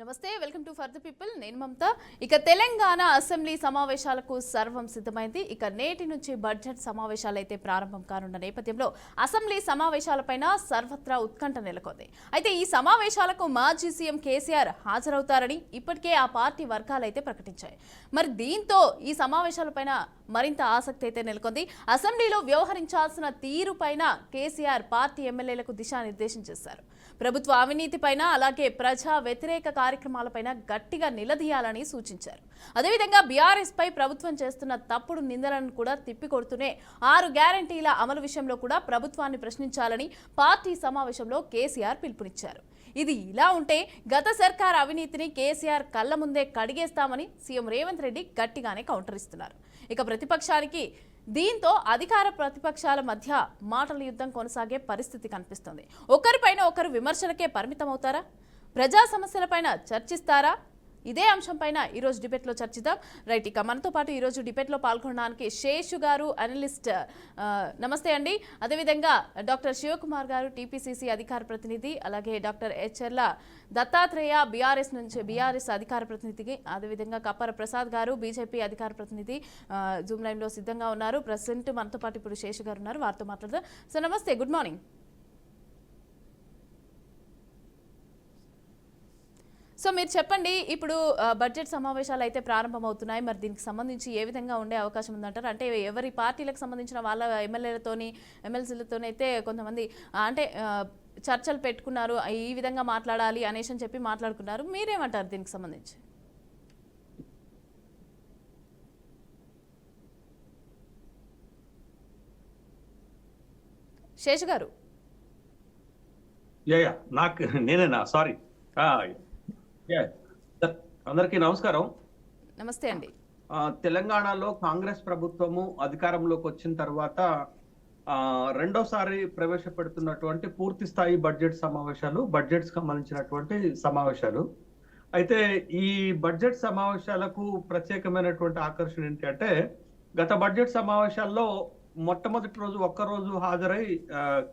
నమస్తే, welcome to for the people. నేను మమత. ఇక తెలంగాణ అసెంబ్లీ సమావేశాలకు సర్వం సిద్ధమైంది. ఇక నేటి నుంచి బడ్జెట్ సమావేశాలు అయితే ప్రారంభం కానున్న నేపథ్యంలో అసెంబ్లీ సమావేశాలపైన సర్వత్రా ఉత్కంఠ నెలకొంది. అయితే ఈ సమావేశాలకు మాజీ సీఎం కేసీఆర్ హాజరవుతారని ఇప్పటికే ఆ పార్టీ వర్గాలు అయితే ప్రకటించాయి. మరి దీంతో ఈ సమావేశాలపైన మరింత ఆసక్తి అయితే నెలకొంది. అసెంబ్లీలో వ్యవహరించాల్సిన తీరుపైన కేసీఆర్ పార్టీ ఎమ్మెల్యేలకు దిశానిర్దేశం చేశారు. ప్రభుత్వ అవినీతిపైన అలాగే ప్రజా వ్యతిరేక కార్యక్రమాలపైన గట్టిగా నిలదీయాలని సూచించారు. అదేవిధంగా బీఆర్ఎస్ పై ప్రభుత్వం చేస్తున్న తప్పుడు నిందలను కూడా తిప్పికొడుతూనే 6 గ్యారంటీల అమలు విషయంలో కూడా ప్రభుత్వాన్ని ప్రశ్నించాలని పార్టీ సమావేశంలో కేసీఆర్ పిలుపునిచ్చారు. ఇది ఇలా ఉంటే గత సర్కార్ అవినీతిని కేసీఆర్ కళ్ల ముందే కడిగేస్తామని సీఎం రేవంత్ రెడ్డి గట్టిగానే కౌంటర్ ఇస్తున్నారు. ఇక ప్రతిపక్షానికి దీంతో అధికార ప్రతిపక్షాల మధ్య మాటల యుద్ధం కొనసాగే పరిస్థితి కనిపిస్తుంది. ఒకరిపైన ఒకరు విమర్శలకే పరిమితమవుతారా? ప్రజా సమస్యలపైన చర్చిస్తారా? ఇదే అంశంపైన ఈరోజు డిబేట్లో చర్చిద్దాం. రైట్, ఇక మనతో పాటు ఈరోజు డిబేట్లో పాల్గొనడానికి శేషు గారు, అనలిస్ట్. నమస్తే అండి. అదేవిధంగా డాక్టర్ శివకుమార్ గారు, టీపీసీసీ అధికార ప్రతినిధి, అలాగే డాక్టర్ హెచ్ఎర్ల దత్తాత్రేయ బీఆర్ఎస్ అధికార ప్రతినిధికి, అదేవిధంగా కప్పర ప్రసాద్ గారు బీజేపీ అధికార ప్రతినిధి జూమ్ లైన్లో సిద్ధంగా ఉన్నారు. ప్రెసిడెంట్ మనతో పాటు ఇప్పుడు శేషు గారు ఉన్నారు, వారితో మాట్లాడదాం. సో నమస్తే, గుడ్ మార్నింగ్. సో మీరు చెప్పండి, ఇప్పుడు బడ్జెట్ సమావేశాలు అయితే ప్రారంభమవుతున్నాయి. మరి దీనికి సంబంధించి ఏ విధంగా ఉండే అవకాశం ఉందంటారు? అంటే ఎవరి పార్టీలకు సంబంధించిన వాళ్ళ ఎమ్మెల్యేలతోని ఎమ్మెల్సీలతోని అయితే కొంతమంది అంటే చర్చలు పెట్టుకున్నారు, ఈ విధంగా మాట్లాడాలి అనేసి అని చెప్పి మాట్లాడుకున్నారు. మీరేమంటారు దీనికి సంబంధించి? శేషు గారు. నాకు నేనేనా? సారీ. అందరికీ నమస్కారం. నమస్తే అండి. తెలంగాణలో కాంగ్రెస్ ప్రభుత్వము అధికారంలోకి వచ్చిన తర్వాత రెండోసారి ప్రవేశపెడుతున్నటువంటి పూర్తి స్థాయి బడ్జెట్ సమావేశాలు, బడ్జెట్ సంబంధించినటువంటి సమావేశాలు. అయితే ఈ బడ్జెట్ సమావేశాలకు ప్రత్యేకమైనటువంటి ఆకర్షణ ఏంటి అంటే, గత బడ్జెట్ సమావేశాల్లో మొట్టమొదటి రోజు ఒక్కరోజు హాజరై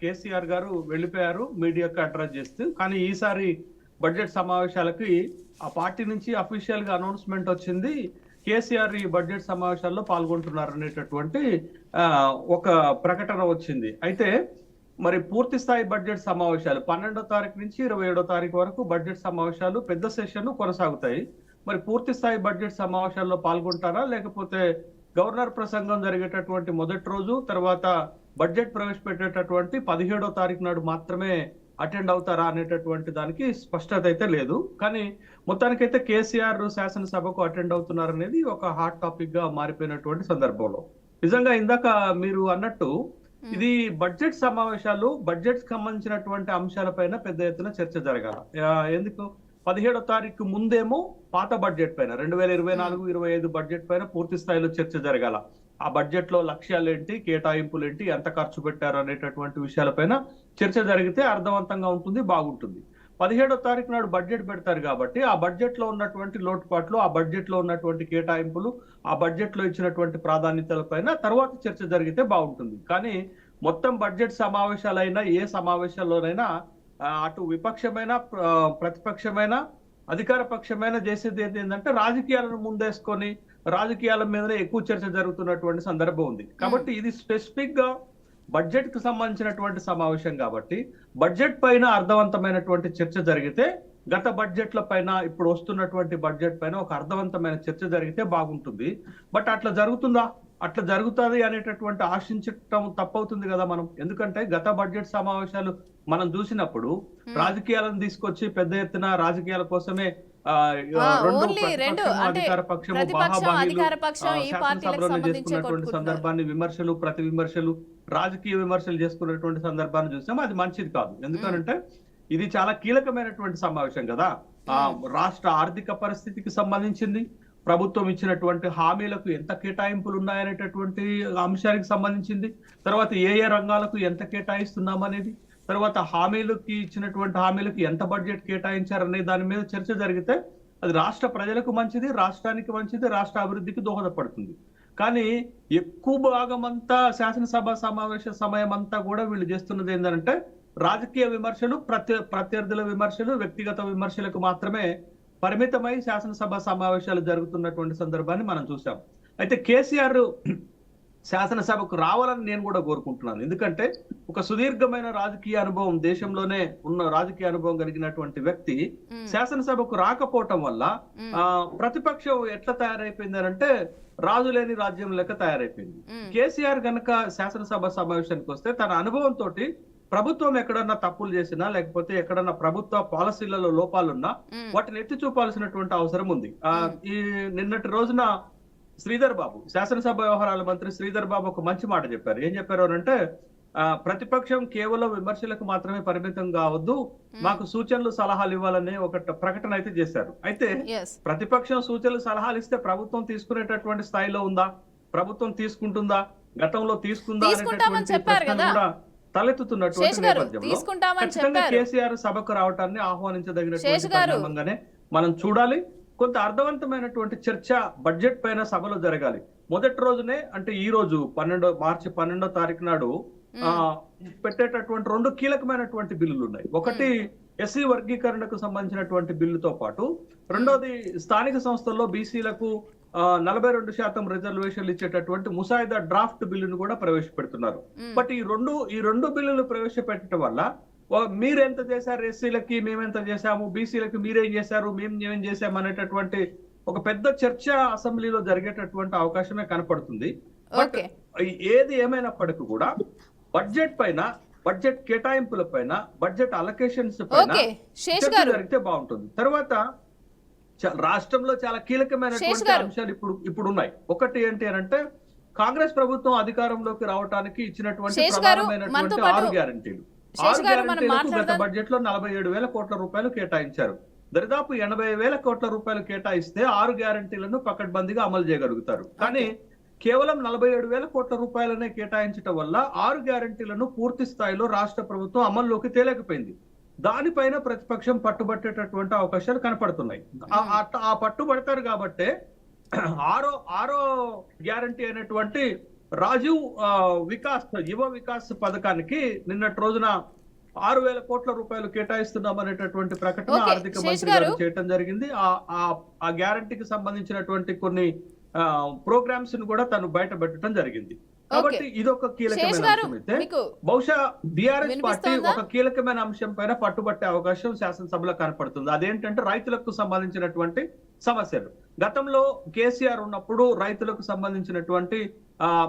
కేసీఆర్ గారు వెళ్ళిపోయారు మీడియాకు అడ్రస్ చేస్తూ. కానీ ఈసారి బడ్జెట్ సమావేశాలకి ఆ పార్టీ నుంచి అఫీషియల్ గా అనౌన్స్మెంట్ వచ్చింది, కేసీఆర్ ఈ బడ్జెట్ సమావేశాల్లో పాల్గొంటున్నారు అనేటటువంటి ఒక ప్రకటన వచ్చింది. అయితే మరి పూర్తి స్థాయి బడ్జెట్ సమావేశాలు 12వ తారీఖు నుంచి 27వ తారీఖు వరకు బడ్జెట్ సమావేశాలు పెద్ద సెషన్ కొనసాగుతాయి. మరి పూర్తి స్థాయి బడ్జెట్ సమావేశాల్లో పాల్గొంటారా, లేకపోతే గవర్నర్ ప్రసంగం జరిగేటటువంటి మొదటి రోజు తర్వాత బడ్జెట్ ప్రవేశపెట్టేటటువంటి 17వ తారీఖు నాడు మాత్రమే అటెండ్ అవుతారా అనేటటువంటి దానికి స్పష్టత అయితే లేదు. కానీ మొత్తానికైతే కేసీఆర్ శాసనసభకు అటెండ్ అవుతున్నారు అనేది ఒక హాట్ టాపిక్ గా మారిపోయినటువంటి సందర్భంలో, నిజంగా ఇందాక మీరు అన్నట్టు ఇది బడ్జెట్ సమావేశాలు, బడ్జెట్ సంబంధించినటువంటి అంశాలపైన పెద్ద ఎత్తున చర్చ జరగాల. ఎందుకు 17వ తారీఖు ముందేమో పాత బడ్జెట్ పైన 2024-25 బడ్జెట్ పైన పూర్తి స్థాయిలో చర్చ జరగాల. ఆ బడ్జెట్ లో లక్ష్యాలు ఏంటి, కేటాయింపులు ఏంటి, ఎంత ఖర్చు పెట్టారు అనేటటువంటి విషయాలపైన చర్చ జరిగితే అర్థవంతంగా ఉంటుంది, బాగుంటుంది. 17వ తారీఖు నాడు బడ్జెట్ పెడతారు కాబట్టి ఆ బడ్జెట్ లో ఉన్నటువంటి లోటుపాట్లు, ఆ బడ్జెట్ లో ఉన్నటువంటి కేటాయింపులు, ఆ బడ్జెట్ లో ఇచ్చినటువంటి ప్రాధాన్యతలపైన తర్వాత చర్చ జరిగితే బాగుంటుంది. కానీ మొత్తం బడ్జెట్ సమావేశాలైనా ఏ సమావేశాల్లోనైనా అటు విపక్షమైన ప్రతిపక్షమైన అధికార పక్షమైన చేసేది ఏంటంటే రాజకీయాలను ముందేసుకొని రాజకీయాల మీదనే ఎక్కువ చర్చ జరుగుతున్నటువంటి సందర్భం ఉంది. కాబట్టి ఇది స్పెసిఫిక్ గా బడ్జెట్ కు సంబంధించినటువంటి సమావేశం కాబట్టి బడ్జెట్ పైన అర్థవంతమైనటువంటి చర్చ జరిగితే, గత బడ్జెట్ల పైన ఇప్పుడు వస్తున్నటువంటి బడ్జెట్ పైన ఒక అర్థవంతమైన చర్చ జరిగితే బాగుంటుంది. బట్ అట్లా జరుగుతుందా? అట్లా జరుగుతుంది అనేటటువంటి ఆశించటం తప్పవుతుంది కదా మనం. ఎందుకంటే గత బడ్జెట్ సమావేశాలు మనం చూసినప్పుడు రాజకీయాలను తీసుకొచ్చి పెద్ద ఎత్తున రాజకీయాల కోసమే అధికార పక్షము శాసనసభలో చేసుకున్నటువంటి సందర్భాన్ని విమర్శలు, ప్రతి విమర్శలు, రాజకీయ విమర్శలు చేసుకున్నటువంటి సందర్భాన్ని చూసాం. అది మంచిది కాదు. ఎందుకంటే ఇది చాలా కీలకమైనటువంటి సమావేశం కదా. రాష్ట్ర ఆర్థిక పరిస్థితికి సంబంధించింది, ప్రభుత్వం ఇచ్చినటువంటి హామీలకు ఎంత కేటాయింపులు ఉన్నాయనేటటువంటి అంశానికి సంబంధించింది, తర్వాత ఏ ఏ రంగాలకు ఎంత కేటాయిస్తున్నాం అనేది, తర్వాత హామీలకి ఇచ్చినటువంటి హామీలకు ఎంత బడ్జెట్ కేటాయించారనే దాని మీద చర్చ జరిగితే అది రాష్ట్ర ప్రజలకు మంచిది, రాష్ట్రానికి మంచిది, రాష్ట్ర అభివృద్ధికి దోహదపడుతుంది. కానీ ఎక్కువ భాగం అంతా శాసనసభ సమావేశ సమయం అంతా కూడా వీళ్ళు చేస్తున్నది ఏంటంటే రాజకీయ విమర్శలు, ప్రత్యర్థుల విమర్శలు, వ్యక్తిగత విమర్శలకు మాత్రమే పరిమితమై శాసనసభ సమావేశాలు జరుగుతున్నటువంటి సందర్భాన్ని మనం చూసాం. అయితే కేసీఆర్ శాసనసభకు రావాలని నేను కూడా కోరుకుంటున్నాను. ఎందుకంటే ఒక సుదీర్ఘమైన రాజకీయ అనుభవం, దేశంలోనే ఉన్న రాజకీయ అనుభవం కలిగినటువంటి వ్యక్తి శాసనసభకు రాకపోవటం వల్ల ప్రతిపక్షం ఎట్లా తయారైపోయింది అంటే రాజు లేని రాజ్యం లెక్క తయారైపోయింది. కేసీఆర్ గనక శాసనసభ సమావేశానికి వస్తే తన అనుభవంతో ప్రభుత్వం ఎక్కడన్నా తప్పులు చేసినా, లేకపోతే ఎక్కడన్నా ప్రభుత్వ పాలసీలలో లోపాలున్నా వాటిని ఎత్తి చూపాల్సినటువంటి అవసరం ఉంది. ఈ నిన్నటి రోజున శ్రీధర్ బాబు, శాసనసభ వ్యవహారాల మంత్రి శ్రీధర్ బాబు ఒక మంచి మాట చెప్పారు. ఏం చెప్పారు అంటే ప్రతిపక్షం కేవలం విమర్శలకు మాత్రమే పరిమితం కావద్దు, మాకు సూచనలు సలహాలు ఇవ్వాలనే ఒక ప్రకటన అయితే చేశారు. అయితే ప్రతిపక్షం సూచనలు సలహాలు ఇస్తే ప్రభుత్వం తీసుకునేటటువంటి స్థాయిలో ఉందా, ప్రభుత్వం తీసుకుంటుందా, గతంలో తీసుకుందా అనేటటువంటి ప్రశ్న కూడా తలెత్తుతున్నటువంటి నేపథ్యంలో ఖచ్చితంగా కేసీఆర్ సభకు రావటాన్ని ఆహ్వానించదగినటువంటి పరిణామంగానే మనం చూడాలి. కొంత అర్థవంతమైనటువంటి చర్చ బడ్జెట్ పైన సభలో జరగాలి. మొదటి రోజునే అంటే ఈ రోజు మార్చి 12వ తారీఖు నాడు పెట్టేటటువంటి 2 కీలకమైనటువంటి బిల్లులు ఉన్నాయి. ఒకటి ఎస్సీ వర్గీకరణకు సంబంధించినటువంటి బిల్లుతో పాటు రెండోది స్థానిక సంస్థల్లో బీసీలకు 42% రిజర్వేషన్లు ఇచ్చేటటువంటి ముసాయిదా డ్రాఫ్ట్ బిల్లును కూడా ప్రవేశపెడుతున్నారు. బట్ ఈ రెండు బిల్లులు ప్రవేశపెట్టడం వల్ల మీరెంత చేశారు ఎస్సీలకి, మేమెంత చేశాము, బీసీలకి మీరేం చేశారు, మేము ఏం చేశాము అనేటటువంటి ఒక పెద్ద చర్చ అసెంబ్లీలో జరిగేటటువంటి అవకాశమే కనపడుతుంది. బట్ ఏది ఏమైనప్పటికీ కూడా బడ్జెట్ పైన, బడ్జెట్ కేటాయింపుల పైన, బడ్జెట్ అలొకేషన్స్ పైన చర్చ జరిగితే బాగుంటుంది. తర్వాత రాష్ట్రంలో చాలా కీలకమైనటువంటి అంశాలు ఇప్పుడు ఉన్నాయి. ఒకటి ఏంటి అంటే కాంగ్రెస్ ప్రభుత్వం అధికారంలోకి రావడానికి ఇచ్చినటువంటి ప్రధానమైనటువంటి 6 గ్యారంటీలు. 6 గ్యారంటీలకు గత బడ్జెట్ లో 47,000 కోట్ల రూపాయలు కేటాయించారు. దరిదాపు 80,000 కోట్ల రూపాయలు కేటాయిస్తే 6 గ్యారంటీలను పకడ్బందీగా అమలు చేయగలుగుతారు. కానీ కేవలం 47,000 కోట్ల రూపాయలనే కేటాయించడం వల్ల 6 గ్యారంటీలను పూర్తి స్థాయిలో రాష్ట్ర ప్రభుత్వం అమల్లోకి తేలేకపోయింది. దానిపైన ప్రతిపక్షం పట్టుబట్టేటటువంటి అవకాశాలు కనపడుతున్నాయి. ఆ పట్టుబడతారు కాబట్టే ఆరో గ్యారంటీ అయినటువంటి రాజీవ్ యువ వికాస్ పథకానికి నిన్నటి రోజున 6,000 కోట్ల రూపాయలు కేటాయిస్తున్నాం అనేటటువంటి ప్రకటన ఆర్థిక మంత్రి గారు చేయడం జరిగింది. ఆ గ్యారంటీకి సంబంధించినటువంటి కొన్ని ప్రోగ్రామ్స్ ను కూడా తను బయట పెట్టడం జరిగింది. కాబట్టి ఇదొక కీలకమైన అంశం అయితే బహుశా బీఆర్ఎస్ పార్టీ ఒక కీలకమైన అంశం పైన పట్టుబట్టే అవకాశం శాసనసభలో కనపడుతుంది. అదేంటంటే రైతులకు సంబంధించినటువంటి సమస్యలు. గతంలో కేసీఆర్ ఉన్నప్పుడు రైతులకు సంబంధించినటువంటి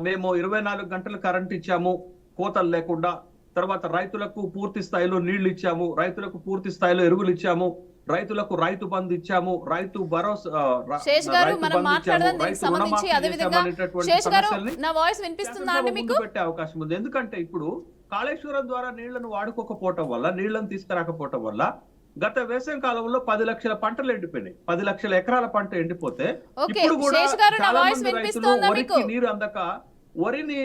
మేము 24 గంటలు కరెంట్ ఇచ్చాము కోతలు లేకుండా, తర్వాత రైతులకు పూర్తి స్థాయిలో నీళ్లు ఇచ్చాము, రైతులకు పూర్తి స్థాయిలో ఎరువులు ఇచ్చాము, రైతులకు రైతు బంధు ఇచ్చాము, రైతు భరోసా పెట్టే అవకాశం ఉంది. ఎందుకంటే ఇప్పుడు కాళేశ్వరం ద్వారా నీళ్లను వాడుకోకపోవటం వల్ల, నీళ్లను తీసుకురాకపోవటం వల్ల గత వేసవి కాలంలో 10 లక్షల పంటలు ఎండిపోయినాయి. 10 లక్షల ఎకరాల పంట ఎండిపోతే ఇప్పుడు కూడా చాలా మంది రైతులు వరికి నీరు అందక వరిని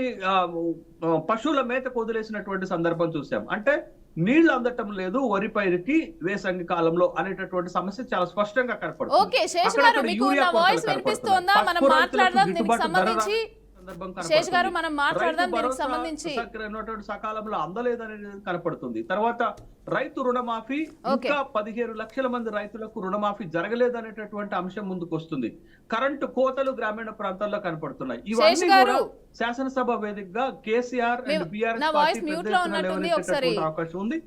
పశువుల మేతకు వదిలేసినటువంటి సందర్భం చూసాం. అంటే నీళ్లు అందటం లేదు వరి పైరుకి వేసంగి కాలంలో అనేటటువంటి సమస్య చాలా స్పష్టంగా కనపడుతుంది. సకాలంలో అందలేదనేది కనపడుతుంది. తర్వాత రైతు రుణమాఫీ, ఇంకా 15 లక్షల మంది రైతులకు రుణమాఫీ జరగలేదనేటటువంటి అంశం ముందుకు వస్తుంది. కరెంటు కోతలు గ్రామీణ ప్రాంతాల్లో కనపడుతున్నాయి. ఇవన్నీ కూడా శాసనసభ వేదికగా కేసీఆర్ అండ్ బీఆర్ఎస్ పార్టీ అవకాశం ఉంది.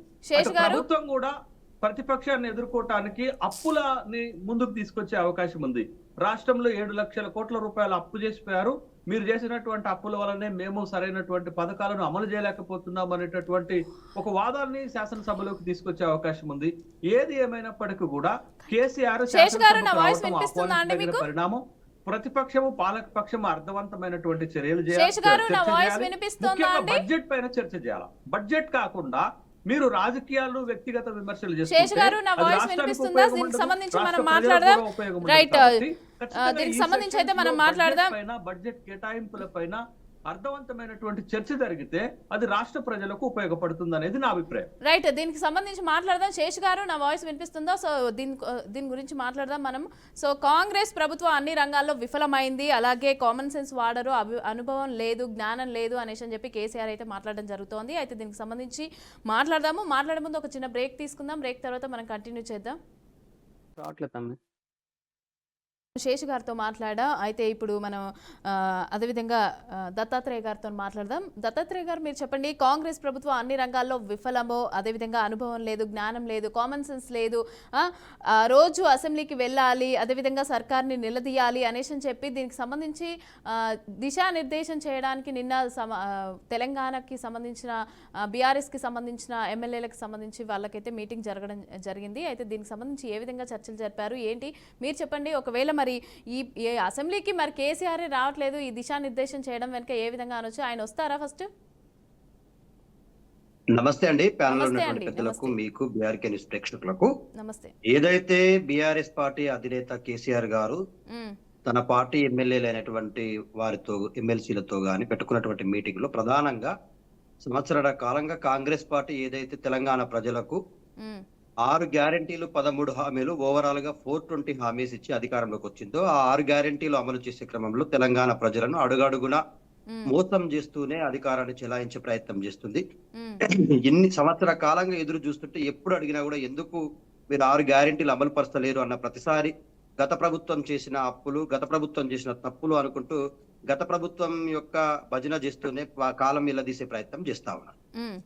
ప్రభుత్వం కూడా ప్రతిపక్షాన్ని ఎదుర్కోవటానికి అప్పులని ముందుకు తీసుకొచ్చే అవకాశం ఉంది. రాష్ట్రంలో 7 లక్షల కోట్ల రూపాయలు అప్పు చేసిపోయారు. మీరు చేసినటువంటి అప్పుల వల్లనే మేము సరైనటువంటి పథకాలను అమలు చేయలేకపోతున్నాం అనేటటువంటి ఒక వాదాన్ని శాసనసభలోకి తీసుకొచ్చే అవకాశం ఉంది. ఏది ఏమైనప్పటికీ కూడా కేసీఆర్ పరిణామం. ప్రతిపక్షము పాలక పక్షము అర్థవంతమైనటువంటి చర్యలు చేయాలి. ముఖ్యంగా బడ్జెట్ పైన చర్చ చేయాలి. బడ్జెట్ కాకుండా మీరు రాజకీయాలు, వ్యక్తిగత విమర్శలు బడ్జెట్ కేటాయింపుల పైన అర్థవంతమైనటువంటి చర్చ జరిగితే అది రాష్ట్ర ప్రజలకు ఉపయోగపడుతుంది అనేది నా అభిప్రాయం. రైట్, దీనికి సంబంధించి మాట్లాడదాం. శేష్ గారు, నా వాయిస్ వినిపిస్తుందా? సో దీని గురించి మాట్లాడదాం మనం. సో కాంగ్రెస్ ప్రభుత్వం అన్ని రంగాల్లో విఫలమైంది, అలాగే కామన్ సెన్స్ వాడరు, అనుభవం లేదు, జ్ఞానం లేదు అనేసి అని చెప్పి కేసీఆర్ అయితే మాట్లాడడం జరుగుతోంది. అయితే దీనికి సంబంధించి మాట్లాడే ముందు ఒక చిన్న బ్రేక్ తీసుకుందాం. బ్రేక్ తర్వాత మనం కంటిన్యూ చేద్దాం. శేష్ గారితో మాట్లాడా. అయితే ఇప్పుడు మనం అదేవిధంగా దత్తాత్రేయ గారితో మాట్లాడదాం. దత్తాత్రేయ గారు, మీరు చెప్పండి, కాంగ్రెస్ ప్రభుత్వం అన్ని రంగాల్లో విఫలమో, అదేవిధంగా అనుభవం లేదు, జ్ఞానం లేదు, కామన్ సెన్స్ లేదు, రోజు అసెంబ్లీకి వెళ్ళాలి, అదేవిధంగా సర్కార్ని నిలదీయాలి అనేసి చెప్పి దీనికి సంబంధించి దిశానిర్దేశం చేయడానికి నిన్న తెలంగాణకి సంబంధించిన బీఆర్ఎస్కి సంబంధించిన ఎమ్మెల్యేలకు సంబంధించి వాళ్ళకైతే మీటింగ్ జరిగింది. అయితే దీనికి సంబంధించి ఏ విధంగా చర్చలు జరిపారు ఏంటి మీరు చెప్పండి. ఒకవేళ మరి ఈ అసెంబ్లీకి మరి కేసీఆర్ రావట్లేదు, ఈ దిశానిర్దేశం చేయడం వెనుక ఏ విధంగా అనొచ్చు? ఆయన వస్తారా ఫస్ట్? నమస్తే అండి, ప్యానెల్ ఉన్నటువంటి పెద్దలకు, మీకు బీఆర్కే న్యూస్ ప్రేక్షకులకు నమస్తే. ఏదైతే బీఆర్ఎస్ పార్టీ అధినేత కేసీఆర్ గారు తన పార్టీ ఎమ్మెల్యేలైనటువంటి వారితో, ఎమ్మెల్సీలతో గాని పెట్టుకున్నటువంటి మీటింగ్ లో ప్రధానంగా సంవత్సరాల కాలంగా కాంగ్రెస్ పార్టీ ఏదైతే తెలంగాణ ప్రజలకు 6 గ్యారెంటీలు 13 హామీలు ఓవరాల్ గా 420 హామీస్ ఇచ్చి అధికారంలోకి వచ్చిందో ఆ 6 గ్యారెంటీలు అమలు చేసే క్రమంలో తెలంగాణ ప్రజలను అడుగడుగున మోసం చేస్తూనే అధికారాన్ని చెలాయించే ప్రయత్నం చేస్తుంది. ఎన్ని సంవత్సరాల కాలంగా ఎదురు చూస్తుంటే ఎప్పుడు అడిగినా కూడా ఎందుకు మీరు 6 గ్యారెంటీలు అమలు పరచలేరు అన్న ప్రతిసారి గత ప్రభుత్వం చేసిన అప్పులు, గత ప్రభుత్వం చేసిన తప్పులు అనుకుంటూ గత ప్రభుత్వం యొక్క భజన చేస్తూనే కాలం నిలదీసే ప్రయత్నం చేస్తా ఉన్నారు.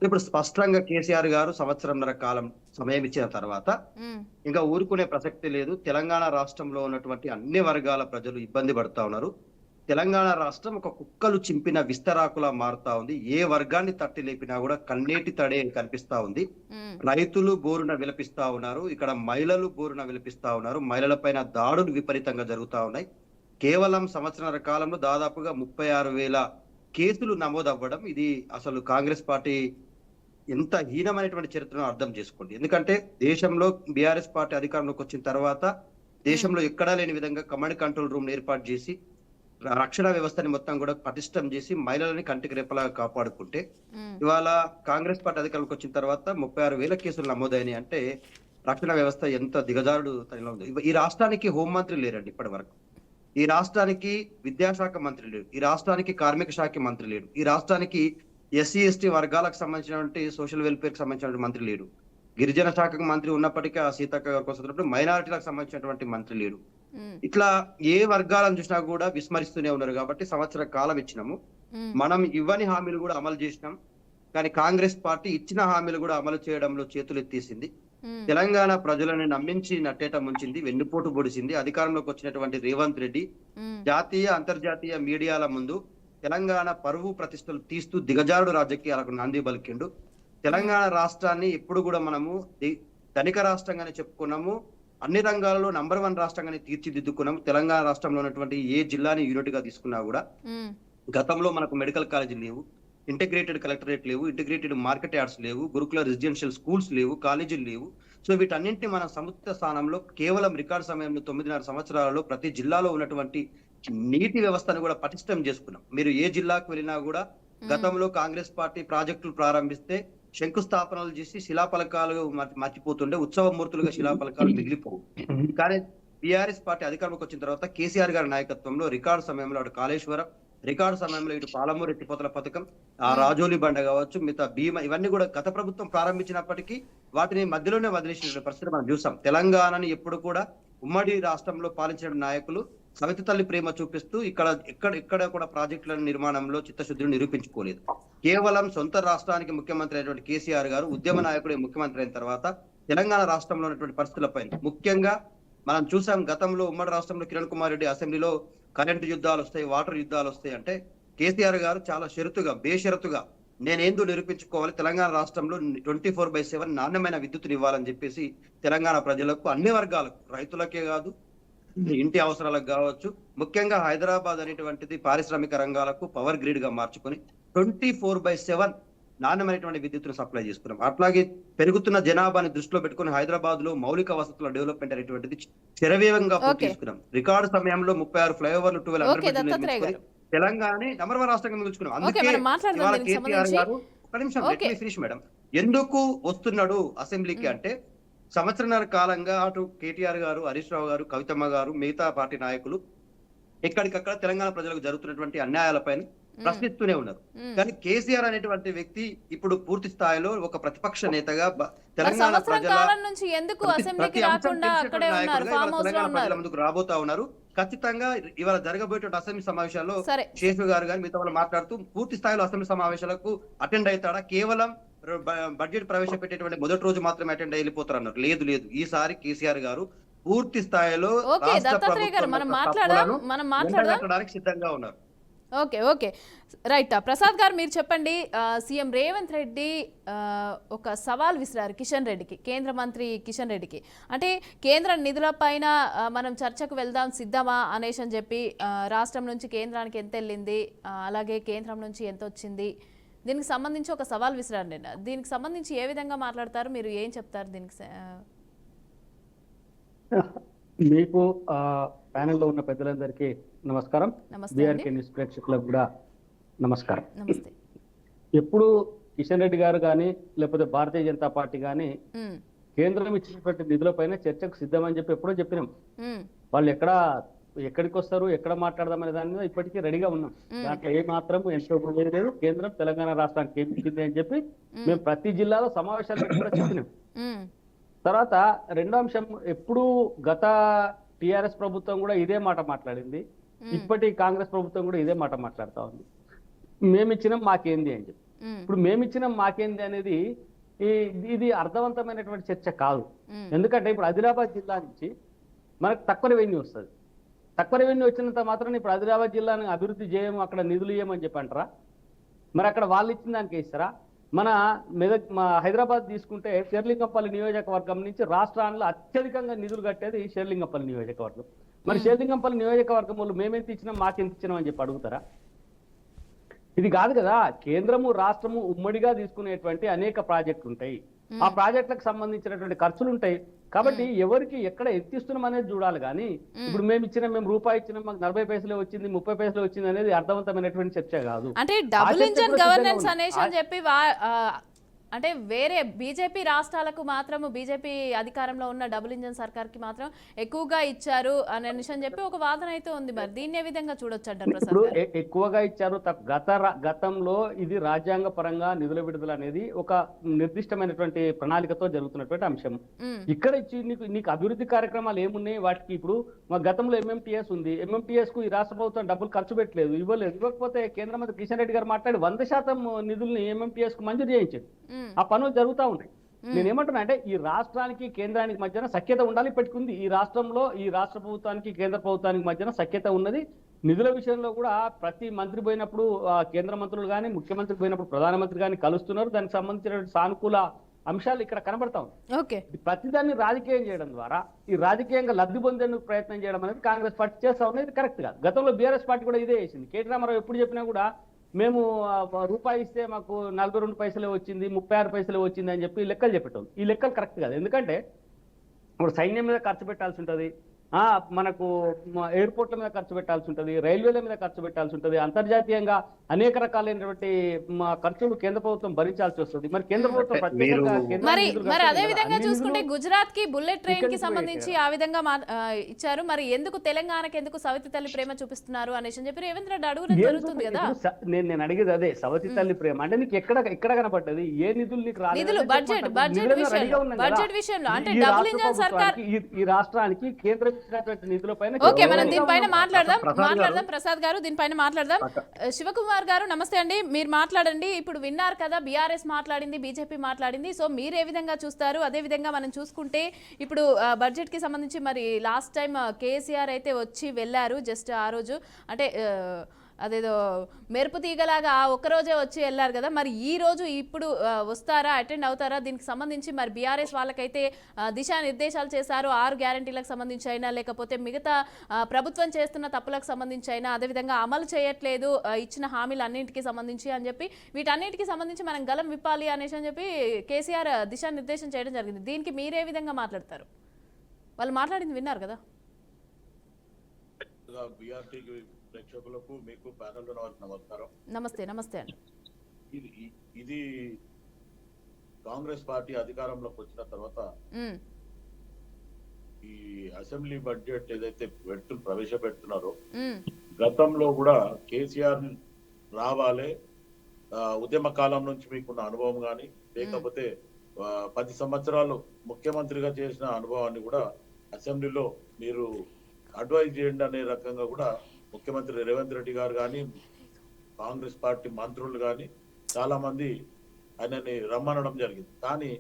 ఇప్పుడు స్పష్టంగా కేసీఆర్ గారు సంవత్సరంన్నర కాలం సమయం ఇచ్చిన తర్వాత ఇంకా ఊరుకునే ప్రసక్తి లేదు. తెలంగాణ రాష్ట్రంలో ఉన్నటువంటి అన్ని వర్గాల ప్రజలు ఇబ్బంది పడుతా ఉన్నారు. తెలంగాణ రాష్ట్రం ఒక కుక్కలు చింపిన విస్తరాకులా మారుతా ఉంది. ఏ వర్గాన్ని తట్టి లేపినా కూడా కన్నీటి తడే కనిపిస్తా ఉంది. రైతులు బోరున విలపిస్తా ఉన్నారు, ఇక్కడ మహిళలు బోరున విలపిస్తా ఉన్నారు. మహిళలపైన దాడులు విపరీతంగా జరుగుతా ఉన్నాయి. కేవలం సంవత్సరాల కాలంలో దాదాపుగా 36,000 కేసులు నమోదవ్వడం, ఇది అసలు కాంగ్రెస్ పార్టీ ఎంత హీనమైనటువంటి చరిత్రను అర్థం చేసుకోండి. ఎందుకంటే దేశంలో బీఆర్ఎస్ పార్టీ అధికారంలోకి వచ్చిన తర్వాత దేశంలో ఎక్కడా లేని విధంగా కమాండ్ కంట్రోల్ రూమ్ ఏర్పాటు చేసి రక్షణ వ్యవస్థని మొత్తం కూడా పటిష్టం చేసి మహిళలని కంటికి రెప్పలాగా కాపాడుకుంటే, ఇవాళ కాంగ్రెస్ పార్టీ అధికారంలోకి వచ్చిన తర్వాత 36,000 కేసులు నమోదైనాయి అంటే రక్షణ వ్యవస్థ ఎంత దిగజారుడు తనలో ఉంది. ఈ రాష్ట్రానికి హోంమంత్రి లేరండి ఇప్పటి వరకు. ఈ రాష్ట్రానికి విద్యాశాఖ మంత్రి లేడు, ఈ రాష్ట్రానికి కార్మిక శాఖ మంత్రి లేడు, ఈ రాష్ట్రానికి ఎస్సీ ఎస్టీ వర్గాలకు సంబంధించినటువంటి సోషల్ వెల్ఫేర్ కి సంబంధించిన మంత్రి లేడు, గిరిజన శాఖకు మంత్రి ఉన్నప్పటికీ ఆ సీతక్క గారి కోసం మైనారిటీలకు సంబంధించినటువంటి మంత్రి లేడు. ఇట్లా ఏ వర్గాలను చూసినా కూడా విస్మరిస్తూనే ఉన్నారు. కాబట్టి సంవత్సర కాలం ఇచ్చినాము, మనం ఇవ్వని హామీలు కూడా అమలు చేసినాం. కానీ కాంగ్రెస్ పార్టీ ఇచ్చిన హామీలు కూడా అమలు చేయడంలో చేతులు ఎత్తేసింది. తెలంగాణ ప్రజలను నమ్మించి నట్టేట ముంచింది, వెన్నుపోటు పొడిచింది. అధికారంలోకి వచ్చినటువంటి రేవంత్ రెడ్డి జాతీయ అంతర్జాతీయ మీడియాల ముందు తెలంగాణ పరువు ప్రతిష్టలు తీస్తూ దిగజారుడు రాజకీయాలకు నాంది పలికిండు. తెలంగాణ రాష్ట్రాన్ని ఎప్పుడు కూడా మనము ధనిక రాష్ట్రంగానే చెప్పుకున్నాము, అన్ని రంగాలలో నంబర్ 1 రాష్ట్రంగానే తీర్చిదిద్దుకున్నాము. తెలంగాణ రాష్ట్రంలో ఉన్నటువంటి ఏ జిల్లాని యూనిట్ గా తీసుకున్నా కూడా గతంలో మనకు మెడికల్ కాలేజీ లేవు, ఇంటిగ్రేటెడ్ కలెక్టరేట్ లేవు, ఇంటిగ్రేటెడ్ మార్కెట్ యార్డ్స్ లేవు, గురుకుల రెసిడెన్షియల్ స్కూల్స్ లేవు, కాలేజీలు లేవు. సో వీటన్నింటినీ మన సముచిత స్థానంలో కేవలం రికార్డు సమయంలో 9.5 సంవత్సరాలలో ప్రతి జిల్లాలో ఉన్నటువంటి నీటి వ్యవస్థను కూడా పటిష్టం చేసుకున్నాం. మీరు ఏ జిల్లాకు వెళ్ళినా కూడా గతంలో కాంగ్రెస్ పార్టీ ప్రాజెక్టులు ప్రారంభిస్తే శంకుస్థాపనలు చేసి శిలాఫలకాలు మర్చిపోతుండే, ఉత్సవమూర్తులుగా శిలాఫలకాలు మిగిలిపోవు. కానీ బీఆర్ఎస్ పార్టీ అధికారంలోకి వచ్చిన తర్వాత కేసీఆర్ గారి నాయకత్వంలో రికార్డు సమయంలో అటు కాళేశ్వరం, రికార్డు సమయంలో ఇటు పాలమూరు ఎత్తిపోతల పథకం, ఆ రాజోలి బండ కావచ్చు, మిగతా భీమా, ఇవన్నీ కూడా గత ప్రభుత్వం ప్రారంభించినప్పటికీ వాటిని మధ్యలోనే వదిలేసిన పరిస్థితి మనం చూసాం. తెలంగాణని ఎప్పుడు కూడా ఉమ్మడి రాష్ట్రంలో పాలించిన నాయకులు సవితి తల్లి ప్రేమ చూపిస్తూ ఇక్కడ కూడా ప్రాజెక్టుల నిర్మాణంలో చిత్తశుద్ధిని నిరూపించుకోలేదు. కేవలం సొంత రాష్ట్రానికి ముఖ్యమంత్రి అయినటువంటి కేసీఆర్ గారు ఉద్యమ నాయకుడు ముఖ్యమంత్రి అయిన తర్వాత తెలంగాణ రాష్ట్రంలో ఉన్నటువంటి పరిస్థితులపై ముఖ్యంగా మనం చూసాం. గతంలో ఉమ్మడి రాష్ట్రంలో కిరణ్ కుమార్ రెడ్డి అసెంబ్లీలో కరెంటు యుద్ధాలు వస్తాయి, వాటర్ యుద్ధాలు వస్తాయి అంటే కేసీఆర్ గారు చాలా బేషరతుగా నేనేందో నిరూపించుకోవాలి, తెలంగాణ రాష్ట్రంలో 24/7 నాణ్యమైన విద్యుత్తుని ఇవ్వాలని చెప్పేసి తెలంగాణ ప్రజలకు, అన్ని వర్గాలకు, రైతులకే కాదు ఇంటి అవసరాలకు కావచ్చు, ముఖ్యంగా హైదరాబాద్ అనేటువంటిది పారిశ్రామిక రంగాలకు పవర్ గ్రిడ్ గా మార్చుకొని 24/7 నాణ్యమైనటువంటి విద్యుత్తును సప్లై చేసుకున్నాం. అట్లాగే పెరుగుతున్న జనాభాని దృష్టిలో పెట్టుకుని హైదరాబాద్ లో మౌలిక వసతుల డెవలప్మెంట్ అనేటువంటిది శరవేగంగా తీసుకున్నాం. రికార్డు సమయంలో 36 ఫ్లైఓవర్లు 12 తెలంగాణ నంబర్ 1 రాష్ట్రంగా మిగుల్చుకున్నాం. అందుకే ఇవాళ కేసీఆర్ గారు ఒక నిమిషం ఫినిష్ మేడం, ఎందుకు వస్తున్నాడు అసెంబ్లీకి అంటే సంవత్సరన్నర కాలంగా అటు కేటీఆర్ గారు, హరీష్ రావు గారు, కవితమ్మ గారు, మిగతా పార్టీ నాయకులు ఎక్కడికక్కడ తెలంగాణ ప్రజలకు జరుగుతున్నటువంటి అన్యాయాలపైన ప్రశ్నిస్తూనే ఉన్నారు. కానీ కేసీఆర్ అనేటువంటి వ్యక్తి ఇప్పుడు పూర్తి స్థాయిలో ఒక ప్రతిపక్ష నేతగా తెలంగాణ ప్రజల ముందుకు రాబోతా ఉన్నారు. ఖచ్చితంగా ఇవాళ జరగబోయేటువంటి అసెంబ్లీ సమావేశాల్లో సరే. శేషు గారు కానీ మిగతా వాళ్ళు మాట్లాడుతూ పూర్తి స్థాయిలో అసెంబ్లీ సమావేశాలకు అటెండ్ అవుతాడా, కేవలం బడ్జెట్ ప్రవేశపెట్టేటువంటి మొదటి రోజు మాత్రమే అటెండ్ వెళ్ళిపోతారు అన్నారు. లేదు లేదు, ఈసారి కేసీఆర్ గారు పూర్తి స్థాయిలో ఓకే రాష్ట్ర దత్తాత్రేయ గారు మనం ప్రభుత్వం మాట్లాడదాం తప్పులను ఎండగట్టడానికి సిద్ధంగా ఉన్నారు. Okay right. ప్రసాద్ గారు మీరు చెప్పండి. సీఎం రేవంత్ రెడ్డి ఒక సవాల్ విసిరారు కిషన్ రెడ్డికి, కేంద్ర మంత్రి కిషన్ రెడ్డికి. అంటే కేంద్ర నిధుల పైన మనం చర్చకు వెళ్దాం సిద్ధమా అనేసి అని చెప్పి, రాష్ట్రం నుంచి కేంద్రానికి ఎంత వెళ్ళింది, అలాగే కేంద్రం నుంచి ఎంత వచ్చింది, దీనికి సంబంధించి ఒక సవాల్ విసిరారు నేను. దీనికి సంబంధించి ఏ విధంగా మాట్లాడతారు, మీరు ఏం చెప్తారు దీనికి? మీకు ప్యానెల్లో ఉన్న పెద్దలందరికీ నమస్కారం. నమస్తే బీఆర్కే న్యూస్ ప్రేక్షకులకు కూడా నమస్కారం. నమస్తే. ఎప్పుడు కిషన్ రెడ్డి గారు కానీ లేకపోతే భారతీయ జనతా పార్టీ కానీ కేంద్రం ఇచ్చినటువంటి నిధులపైన చర్చకు సిద్ధమని చెప్పి ఎప్పుడో చెప్పినాం. వాళ్ళు ఎక్కడికి వస్తారు, ఎక్కడ మాట్లాడదాం అనే దాని మీద ఇప్పటికీ రెడీగా ఉన్నాం. దాంట్లో ఏ మాత్రం ఎంతో లేదు. కేంద్రం తెలంగాణ రాష్ట్రానికి ఏమి ఇచ్చింది అని చెప్పి మేము ప్రతి జిల్లాలో సమావేశాలు పెట్టి కూడా చెప్పినాం. తర్వాత రెండో అంశం, ఎప్పుడు గత టిఆర్ఎస్ ప్రభుత్వం కూడా ఇదే మాట మాట్లాడింది, ఇప్పటి కాంగ్రెస్ ప్రభుత్వం కూడా ఇదే మాట మాట్లాడుతా ఉంది. మేమిచ్చినాం మాకేంది అని చెప్పి. ఇప్పుడు మేమిచ్చినాం మాకేంది అనేది ఇది అర్థవంతమైనటువంటి చర్చ కాదు. ఎందుకంటే ఇప్పుడు ఆదిలాబాద్ జిల్లా నుంచి మనకు తక్కువ రెవెన్యూ వస్తుంది. తక్కువ రెవెన్యూ వచ్చినంత మాత్రం ఇప్పుడు ఆదిలాబాద్ జిల్లాను అభివృద్ధి చేయము, అక్కడ నిధులు ఇవ్వమని చెప్పి అంటారా? మరి అక్కడ వాళ్ళు ఇచ్చిన దానికి ఇస్తారా? మన హైదరాబాద్ తీసుకుంటే షేర్లింగంపల్లి నియోజకవర్గం నుంచి రాష్ట్రాల్లో అత్యధికంగా నిధులు కట్టేది షేర్లింగంపల్లి నియోజకవర్గం. మరి షేర్లింగంపల్లి నియోజకవర్గం వాళ్ళు మేమెంత ఇచ్చినాం మాకెంత ఇచ్చినాం అని చెప్పి అడుగుతారా? ఇది కాదు కదా. కేంద్రము రాష్ట్రము ఉమ్మడిగా తీసుకునేటువంటి అనేక ప్రాజెక్టులు ఉంటాయి. ఆ ప్రాజెక్టులకు సంబంధించినటువంటి ఖర్చులు ఉంటాయి. కాబట్టి ఎవరికి ఎక్కడ ఎత్తిస్తున్నాం అనేది చూడాలి. కానీ ఇప్పుడు మేము రూపాయి ఇచ్చినాం మాకు 40 పైసలే వచ్చింది, 30 పైసలే వచ్చింది అనేది అర్థవంతమైనటువంటి చర్చ కాదు. అంటే డబుల్ ఇంజన్ గవర్నెన్స్ అనేసి అని చెప్పి అంటే వేరే బీజేపీ రాష్ట్రాలకు మాత్రము, బీజేపీ అధికారంలో ఉన్న డబుల్ ఇంజన్ సర్కార్కి మాత్రం ఎక్కువగా ఇచ్చారు అని చెప్పి ఒక వాదన అయితే ఉంది. మరి దీన్ని ఏ విధంగా చూడొచ్చు అంటారు ప్రసాద్ గారు? ఎక్కువగా ఇచ్చారు. గతంలో ఇది రాజ్యాంగ పరంగా నిధుల విడుదల అనేది ఒక నిర్దిష్టమైనటువంటి ప్రణాళికతో జరుగుతున్నటువంటి అంశం. ఇక్కడ ఇచ్చి నీకు అభివృద్ధి కార్యక్రమాలు ఏమున్నాయి? వాటికి ఇప్పుడు మా గతంలో ఎంఎంటీఎస్ ఉంది. ఎంఎంటీఎస్ కు ఈ రాష్ట్ర ప్రభుత్వం డబ్బులు ఖర్చు పెట్టలేదు, ఇవ్వలేదు. ఇవ్వకపోతే కేంద్ర మంత్రి కిషన్ రెడ్డి గారు మాట్లాడి 100% నిధుల్ని ఎంఎంటీఎస్ కు మంజూరు చేయించారు. ఆ పనులు జరుగుతూ ఉన్నాయి. నేనేమంటున్నా అంటే ఈ రాష్ట్రానికి కేంద్రానికి మధ్యన సఖ్యత ఉండాలి. పెట్టుకుంది ఈ రాష్ట్రంలో ఈ రాష్ట్ర ప్రభుత్వానికి కేంద్ర ప్రభుత్వానికి మధ్యన సఖ్యత ఉన్నది. నిధుల విషయంలో కూడా ప్రతి మంత్రి పోయినప్పుడు కేంద్ర మంత్రులు కానీ, ముఖ్యమంత్రి పోయినప్పుడు ప్రధానమంత్రి కానీ కలుస్తున్నారు. దానికి సంబంధించిన సానుకూల అంశాలు ఇక్కడ కనబడతా ఉన్నాయి. ప్రతిదాన్ని రాజకీయం చేయడం ద్వారా ఈ రాజకీయంగా లబ్ధి పొందేందుకు ప్రయత్నం చేయడం అనేది కాంగ్రెస్ పార్టీ చేస్తా ఉన్నది కరెక్ట్ కాదు. గతంలో బీఆర్ఎస్ పార్టీ కూడా ఇదే చేసింది. కేటీ రామారావు ఎప్పుడు చెప్పినా కూడా మేము రూపాయి ఇస్తే మాకు 42 పైసలే వచ్చింది, 36 పైసలే వచ్చింది అని చెప్పి లెక్కలు చెప్పేటోళ్ళు. ఈ లెక్కలు కరెక్ట్ కాదు. ఎందుకంటే ఇప్పుడు సైన్యం మీద ఖర్చు పెట్టాల్సి ఉంటుంది, మనకు ఎయిర్పోర్ట్ల మీద ఖర్చు పెట్టాల్సి ఉంటుంది, రైల్వేల మీద ఖర్చు పెట్టాల్సి ఉంటుంది, అంతర్జాతీయంగా అనేక రకాలైనటువంటి ఖర్చులు కేంద్ర ప్రభుత్వం భరించాల్సి వస్తుంది. మరి కేంద్ర ప్రభుత్వం మరి అదే విధంగా చూసుకుంటే గుజరాత్ కి బుల్లెట్ ట్రైన్ కి సంబంధించి ఆ విధంగా ఇచ్చారు. మరి ఎందుకు తెలంగాణకి ఎందుకు సవతి తల్లి ప్రేమ చూపిస్తున్నారు అనేసి చెప్పి రేవంత్ రెడ్డి అడుగులు జరుగుతుంది కదా. నేను అడిగేది అదే, సవతి తల్లి ప్రేమ అంటే నీకు ఎక్కడ కనపడ్డది? ఏ నిధులు నీకు రాలేదు? బడ్జెట్ విషయంలో అంటే డబుల్ ఇంజన్ సర్కార్ ఈ రాష్ట్రానికి కేంద్ర ఓకే, మనం దీనిపైన మాట్లాడదాం. ప్రసాద్ గారు దీనిపైన మాట్లాడదాం. శివకుమార్ గారు నమస్తే అండి, మీరు మాట్లాడండి. ఇప్పుడు విన్నారు కదా, బీఆర్ఎస్ మాట్లాడింది, బీజేపీ మాట్లాడింది. సో మీరు ఏ విధంగా చూస్తారు? అదే విధంగా మనం చూసుకుంటే ఇప్పుడు బడ్జెట్ కి సంబంధించి మరి లాస్ట్ టైం కేసీఆర్ అయితే వచ్చి వెళ్ళారు. జస్ట్ ఆ రోజు అంటే అదేదో మెరుపు తీగలాగా ఒక్కరోజే వచ్చి వెళ్ళారు కదా. మరి ఈ రోజు ఇప్పుడు వస్తారా, అటెండ్ అవుతారా? దీనికి సంబంధించి మరి బీఆర్ఎస్ వాళ్ళకైతే దిశానిర్దేశాలు చేశారు. 6 గ్యారంటీలకు సంబంధించి అయినా, లేకపోతే మిగతా ప్రభుత్వం చేస్తున్న తప్పులకు సంబంధించి అయినా, అదేవిధంగా అమలు చేయట్లేదు ఇచ్చిన హామీలు అన్నింటికి సంబంధించి అని చెప్పి, వీటన్నిటికీ సంబంధించి మనం గలం విప్పాలి అనేసి అని చెప్పి కేసీఆర్ దిశానిర్దేశం చేయడం జరిగింది. దీనికి మీరే విధంగా మాట్లాడతారు? వాళ్ళు మాట్లాడింది విన్నారు కదా. ప్రేక్షకులకు మీకు ప్యానెల్ నమస్కారం. నమస్తే అండి. ఇది కాంగ్రెస్ పార్టీ అధికారంలోకి వచ్చిన తర్వాత ఈ అసెంబ్లీ బడ్జెట్ ఏదైతే ప్రవేశపెడుతున్నారో, గతంలో కూడా కేసీఆర్ రావాలి, ఉద్యమ కాలం నుంచి మీకున్న అనుభవం కానీ, లేకపోతే 10 సంవత్సరాలు ముఖ్యమంత్రిగా చేసిన అనుభవాన్ని కూడా అసెంబ్లీలో మీరు అడ్వైజ్ చేయండి అనే రకంగా కూడా ముఖ్యమంత్రి రేవంత్ రెడ్డి గారు కానీ కాంగ్రెస్ పార్టీ మంత్రులు కానీ చాలా మంది ఆయనని రమ్మనడం జరిగింది. కానీ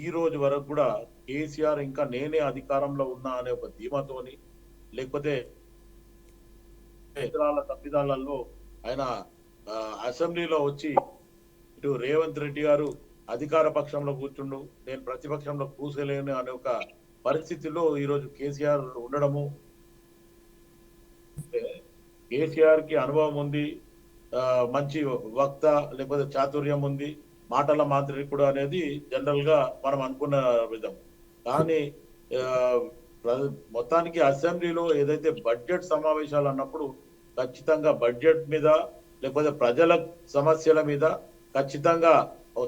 ఈ రోజు వరకు కూడా కేసీఆర్ ఇంకా నేనే అధికారంలో ఉన్నా అనే ఒక ధీమాతోని, లేకపోతే తప్పిదాలలో ఆయన అసెంబ్లీలో వచ్చి ఇటు రేవంత్ రెడ్డి గారు అధికార పక్షంలో కూర్చుండు, నేను ప్రతిపక్షంలో కూర్చోలేను అనే ఒక పరిస్థితిలో ఈరోజు కేసీఆర్ ఉండడము. కేసీఆర్ కి అనుభవం ఉంది, మంచి వక్త లేకపోతే చాతుర్యం ఉంది, మాటల మాంత్రికుడు అనేది జనరల్ గా మనం అనుకున్న విధం. కానీ మొత్తానికి అసెంబ్లీలో ఏదైతే బడ్జెట్ సమావేశాలు అన్నప్పుడు ఖచ్చితంగా బడ్జెట్ మీద లేకపోతే ప్రజల సమస్యల మీద ఖచ్చితంగా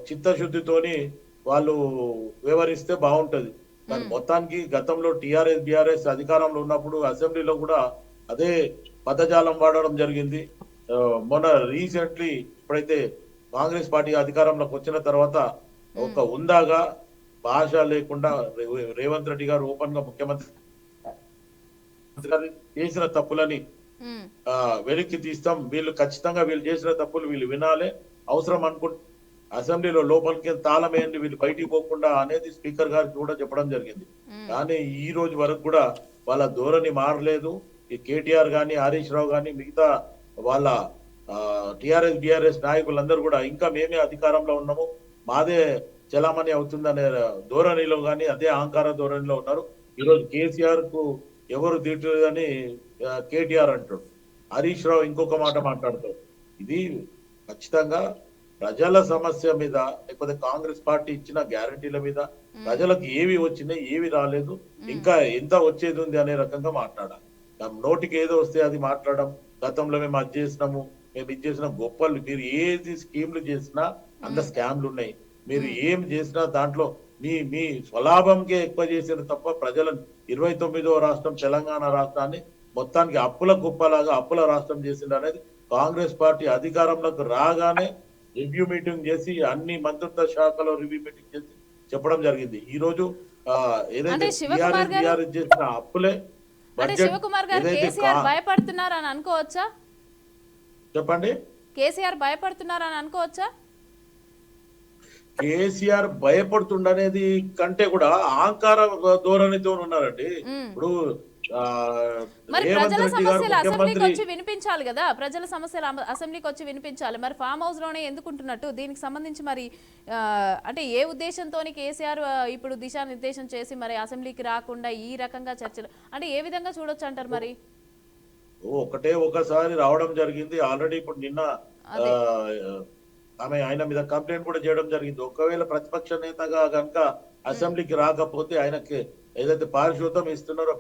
చిత్తశుద్ధితోని వాళ్ళు వివరిస్తే బాగుంటది. కానీ మొత్తానికి గతంలో టిఆర్ఎస్ బిఆర్ఎస్ అధికారంలో ఉన్నప్పుడు అసెంబ్లీలో కూడా అదే పదజాలం వాడడం జరిగింది. మొన్న రీసెంట్లీ ఇప్పుడైతే కాంగ్రెస్ పార్టీ అధికారంలోకి వచ్చిన తర్వాత ఒక ఉందాగా భాష లేకుండా రేవంత్ రెడ్డి గారు ఓపెన్ గా ముఖ్యమంత్రి చేసిన తప్పులని వెనక్కి తీస్తాం, వీళ్ళు ఖచ్చితంగా వీళ్ళు చేసిన తప్పులు వీళ్ళు వినాలి, అవసరం అనుకుంటే అసెంబ్లీలో లోపలికి తాళం వేయండి, వీళ్ళు బయటికి పోకుండా అనేది స్పీకర్ గారికి కూడా చెప్పడం జరిగింది. కానీ ఈ రోజు వరకు కూడా వాళ్ళ ధోరణి మారలేదు. ఈ కేటీఆర్ గాని హరీష్ రావు గాని మిగతా వాళ్ళ టిఆర్ఎస్ బిఆర్ఎస్ నాయకులందరూ కూడా ఇంకా మేమే అధికారంలో ఉన్నాము, మాదే చలామణి అవుతుందనే ధోరణిలో గాని అదే అహంకార ధోరణిలో ఉన్నారు. ఈరోజు కేసీఆర్ కు ఎవరు తీర్చలేదని కేటీఆర్ అంటాడు, హరీష్ రావు ఇంకొక మాట మాట్లాడతాడు. ఇది ఖచ్చితంగా ప్రజల సమస్య మీద లేకపోతే కాంగ్రెస్ పార్టీ ఇచ్చిన గ్యారంటీల మీద ప్రజలకు ఏవి వచ్చినాయి ఏవి రాలేదు ఇంకా ఎంత వచ్చేది ఉంది అనే రకంగా మాట్లాడాలి. నోటికి ఏదో వస్తే అది మాట్లాడడం, గతంలో మేము అది చేసినాము మేము ఇది చేసిన గొప్పలు, మీరు ఏది స్కీమ్లు చేసినా అంత స్కామ్లు ఉన్నాయి, మీరు ఏం చేసినా దాంట్లో మీ స్వలాభంకే ఎక్కువ చేసిన తప్ప ప్రజలను 29వ రాష్ట్రం తెలంగాణ రాష్ట్రాన్ని మొత్తానికి అప్పుల కుప్పలాగా అప్పుల రాష్ట్రం చేసింది అనేది కాంగ్రెస్ పార్టీ అధికారంలోకి రాగానే రివ్యూ మీటింగ్ చేసి అన్ని మంత్రిత్వ శాఖలో రివ్యూ మీటింగ్ చేసి చెప్పడం జరిగింది. ఈ రోజు ఏదైతే టీఆర్ఎస్ చేసిన అప్పులే శివకుమార్ గారు కేసీఆర్ భయపడుతున్నారు అని అనుకోవచ్చా? చెప్పండి. కేసీఆర్ భయపడుతున్నారు అని అనుకోవచ్చా? కేసీఆర్ భయపడుతుండనేది కంటే కూడా అహంకార ధోరణితో ఉన్నారండి. ఇప్పుడు మరి ప్రజల సమస్యలు అసెంబ్లీకి వచ్చి వినిపించాలి కదా, ప్రజల సమస్యలు అసెంబ్లీకి వచ్చి వినిపించాలి. మరి ఫామ్ హౌస్ లోనే ఎందుకుంటున్నట్టు? దీనికి సంబంధించి మరి అంటే ఏ ఉద్దేశంతో కేసీఆర్ ఇప్పుడు దిశానిర్దేశం చేసి మరి అసెంబ్లీకి రాకుండా ఈ రకంగా చర్చలు అంటే ఏ విధంగా చూడొచ్చు అంటారు? మరి ఒకసారి రావడం జరిగింది ఆల్రెడీ. ఇప్పుడు నిన్న ఆయన మీద కంప్లైంట్ కూడా చేయడం జరిగింది. ఒకవేళ ప్రతిపక్ష నేతగా కనుక అసెంబ్లీకి రాకపోతే ఆయనకి ఏదైతే పారిశోధం ఇస్తున్నారో